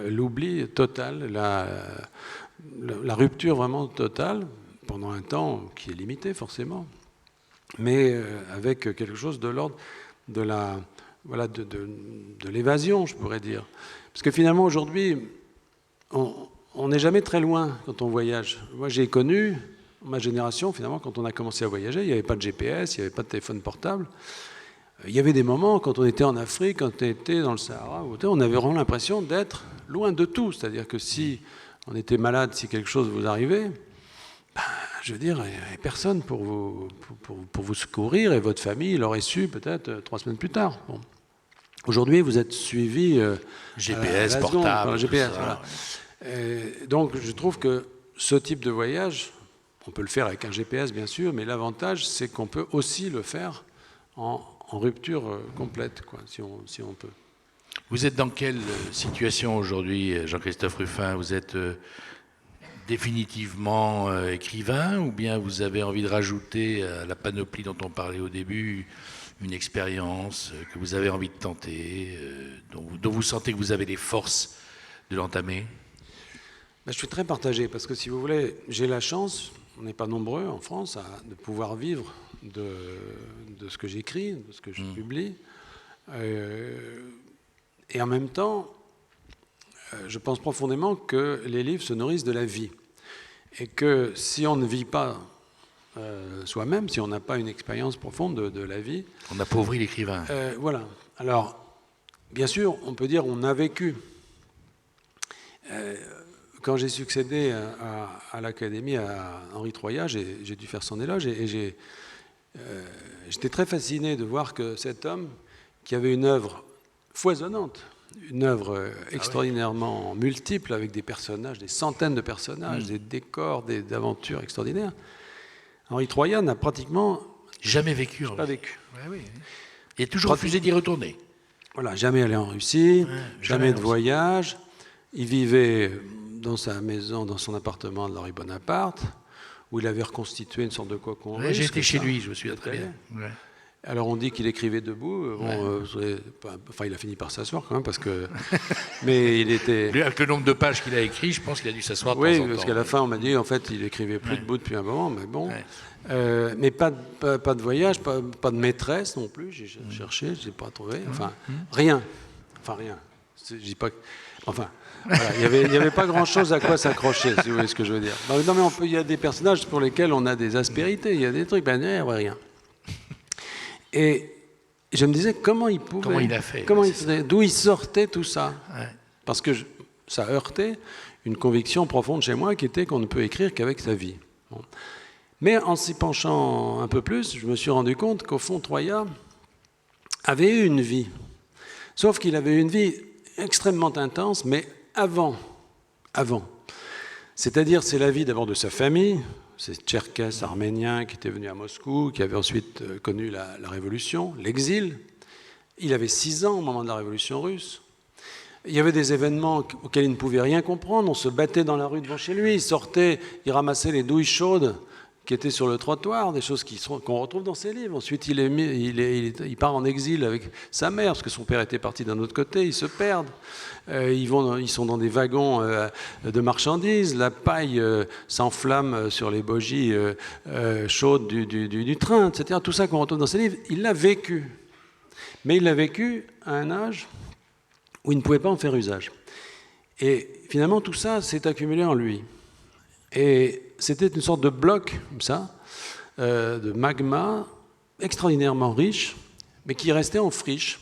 l'oubli total, la rupture vraiment totale, pendant un temps qui est limité forcément, mais avec quelque chose de l'ordre de l'évasion, je pourrais dire. Parce que finalement, aujourd'hui, on n'est jamais très loin quand on voyage. Moi, j'ai connu, ma génération, finalement, quand on a commencé à voyager, il n'y avait pas de GPS, il n'y avait pas de téléphone portable. Il y avait des moments, quand on était en Afrique, quand on était dans le Sahara, on avait vraiment l'impression d'être loin de tout. C'est-à-dire que si on était malade, si quelque chose vous arrivait, je veux dire, il n'y avait personne pour vous secourir, et votre famille l'aurait su peut-être 3 semaines plus tard. Bon. Aujourd'hui, vous êtes suivi GPS, portable, GPS, voilà. Donc, je trouve que ce type de voyage, on peut le faire avec un GPS, bien sûr, mais l'avantage, c'est qu'on peut aussi le faire en rupture complète, quoi, si on peut. Vous êtes dans quelle situation aujourd'hui, Jean-Christophe Rufin? Vous êtes définitivement écrivain, ou bien vous avez envie de rajouter à la panoplie dont on parlait au début une expérience que vous avez envie de tenter, dont vous sentez que vous avez les forces de l'entamer? Je suis très partagé, parce que si vous voulez, j'ai la chance, on n'est pas nombreux en France, de pouvoir vivre de ce que j'écris, de ce que je publie. Et en même temps, je pense profondément que les livres se nourrissent de la vie. Et que si on ne vit pas soi-même, si on n'a pas une expérience profonde de la vie... On appauvrit l'écrivain. Voilà. Alors, bien sûr, on peut dire on a vécu. Quand j'ai succédé à l'Académie, à Henri Troyat, j'ai dû faire son éloge, et j'étais très fasciné de voir que cet homme, qui avait une œuvre foisonnante, une œuvre extraordinairement multiple, avec des personnages, des centaines de personnages, des décors, des aventures extraordinaires. Henri Troyat n'a pratiquement... Jamais vécu. Pas vécu. Oui. Il a toujours refusé d'y retourner. Voilà, jamais allé en Russie, jamais de voyage. Il vivait dans sa maison, dans son appartement de la rue Bonaparte, où il avait reconstitué une sorte de cocon russe. J'ai été chez lui, je me souviens très bien. Ouais. Alors on dit qu'il écrivait debout. Il a fini par s'asseoir quand même, parce que. Mais il était. Avec le nombre de pages qu'il a écrit, je pense qu'il a dû s'asseoir. Oui, parce qu'à la fin on m'a dit en fait il écrivait plus debout depuis un moment, mais bon. Mais pas de voyage, pas de maîtresse non plus. J'ai cherché, je n'ai pas trouvé. Enfin rien. Je dis pas. Enfin. Voilà, il n'y avait pas grand-chose à quoi s'accrocher, si vous voyez ce que je veux dire. Non, mais il y a des personnages pour lesquels on a des aspérités, il y a des trucs, rien. Et je me disais, comment il pouvait... Comment il a fait? D'où il sortait tout ça? Parce que ça heurtait une conviction profonde chez moi, qui était qu'on ne peut écrire qu'avec sa vie. Bon. Mais en s'y penchant un peu plus, je me suis rendu compte qu'au fond, Troyat avait eu une vie. Sauf qu'il avait eu une vie extrêmement intense, mais avant. C'est-à-dire, c'est la vie d'abord de sa famille, ces Tcherkesses arméniens qui étaient venus à Moscou, qui avaient ensuite connu la révolution, l'exil. Il avait 6 ans au moment de la révolution russe. Il y avait des événements auxquels il ne pouvait rien comprendre. On se battait dans la rue devant chez lui. Il sortait, il ramassait les douilles chaudes qui étaient sur le trottoir, des choses qu'on retrouve dans ses livres. Ensuite, il part en exil avec sa mère, parce que son père était parti d'un autre côté. Ils se perdent. Ils sont dans des wagons de marchandises. La paille s'enflamme sur les bogies chaudes du train, etc. Tout ça qu'on retrouve dans ses livres, il l'a vécu. Mais il l'a vécu à un âge où il ne pouvait pas en faire usage. Et finalement, tout ça s'est accumulé en lui. Et c'était une sorte de bloc, comme ça, de magma extraordinairement riche, mais qui restait en friche.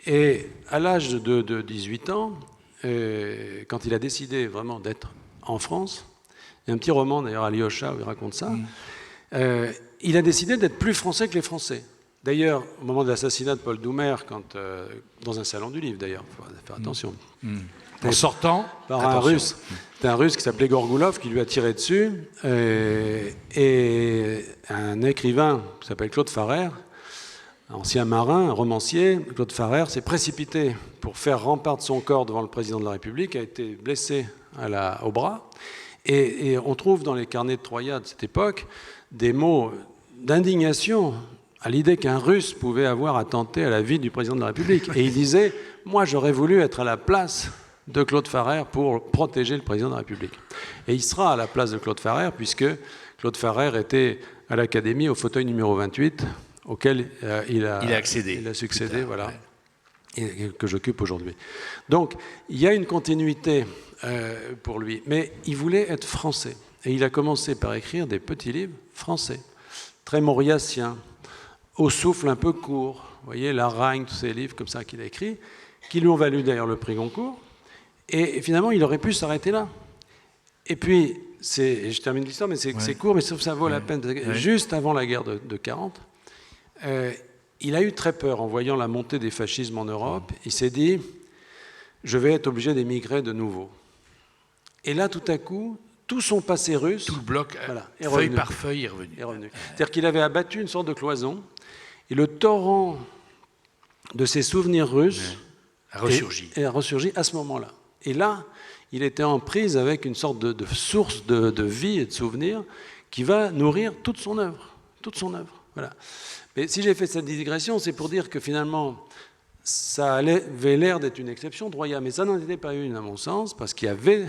Et à l'âge de 18 ans, quand il a décidé vraiment d'être en France, il y a un petit roman d'ailleurs, Alyosha, où il raconte ça, il a décidé d'être plus français que les Français. D'ailleurs, au moment de l'assassinat de Paul Doumer, dans un salon du livre d'ailleurs, il faut faire attention. En sortant par un Russe. C'était un Russe qui s'appelait Gorgoulov qui lui a tiré dessus. Et un écrivain qui s'appelle Claude Farrère, ancien marin, un romancier, Claude Farrère, s'est précipité pour faire rempart de son corps devant le président de la République, a été blessé au bras. Et on trouve dans les carnets de Troya de cette époque des mots d'indignation à l'idée qu'un Russe pouvait avoir attenté à la vie du président de la République. Et il disait « Moi, j'aurais voulu être à la place de Claude Farrère pour protéger le président de la République. » Et il sera à la place de Claude Farrère, puisque Claude Farrère était à l'Académie au fauteuil numéro 28, auquel il a succédé, voilà, et que j'occupe aujourd'hui. Donc, il y a une continuité pour lui. Mais il voulait être français. Et il a commencé par écrire des petits livres français, très mauriaciens, au souffle un peu court. Vous voyez, La Ragne, tous ces livres comme ça qu'il a écrits, qui lui ont valu d'ailleurs le prix Goncourt. Et finalement, il aurait pu s'arrêter là. Et puis, je termine l'histoire, mais c'est court, mais sauf ça vaut la peine. Juste avant la guerre de 40, il a eu très peur en voyant la montée des fascismes en Europe. Il s'est dit, je vais être obligé d'émigrer de nouveau. Et là, tout à coup, tout son passé russe, tout le bloc, voilà, feuille par feuille, est revenu. C'est-à-dire qu'il avait abattu une sorte de cloison, et le torrent de ses souvenirs russes a ressurgi à ce moment-là. Et là, il était en prise avec une sorte de source de vie et de souvenirs qui va nourrir toute son œuvre. Voilà. Mais si j'ai fait cette digression, c'est pour dire que finalement, ça avait l'air d'être une exception de Troya, mais ça n'en était pas une à mon sens, parce qu'il y avait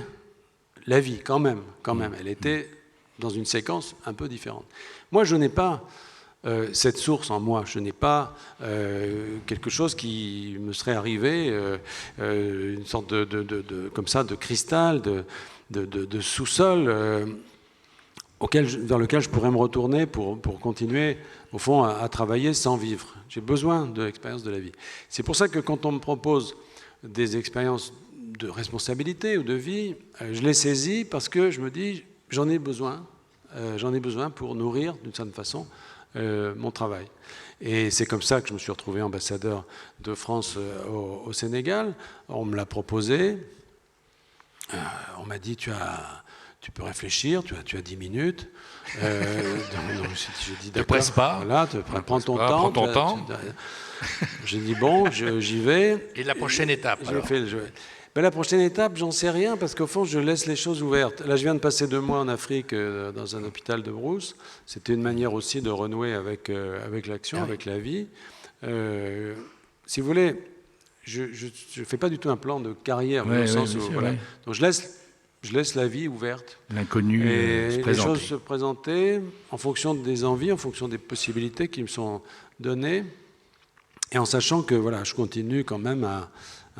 la vie quand même. Elle était dans une séquence un peu différente. Moi, je n'ai pas cette source en moi. Je n'ai pas quelque chose qui me serait arrivé, une sorte comme ça, de cristal, de sous-sol, vers lequel je pourrais me retourner pour continuer, au fond, à travailler sans vivre. J'ai besoin de l'expérience de la vie. C'est pour ça que quand on me propose des expériences de responsabilité ou de vie, je les saisis parce que je me dis, j'en ai besoin pour nourrir, d'une certaine façon, mon travail. Et c'est comme ça que je me suis retrouvé ambassadeur de France au Sénégal. On me l'a proposé. On m'a dit, tu peux réfléchir, tu as 10 minutes. Donc, je dis, ne presse pas. Voilà, prends ton temps. J'ai dit, bon, j'y vais. Et la prochaine étape La prochaine étape, j'en sais rien, parce qu'au fond, je laisse les choses ouvertes. Là, je viens de passer 2 mois en Afrique, dans un hôpital de Brousse. C'était une manière aussi de renouer avec l'action, avec la vie. Si vous voulez, je ne fais pas du tout un plan de carrière, dans le sens où, voilà. Donc, je laisse la vie ouverte. L'inconnu se présenter. Les choses se présenter en fonction des envies, en fonction des possibilités qui me sont données, et en sachant que voilà, je continue quand même à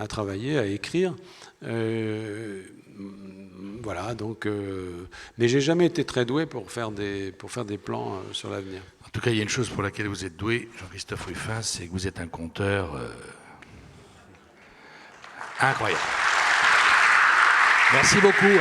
travailler, à écrire. Voilà, donc, mais j'ai jamais été très doué pour faire des plans sur l'avenir. En tout cas, il y a une chose pour laquelle vous êtes doué, Jean-Christophe Rufin, c'est que vous êtes un conteur incroyable. Merci beaucoup.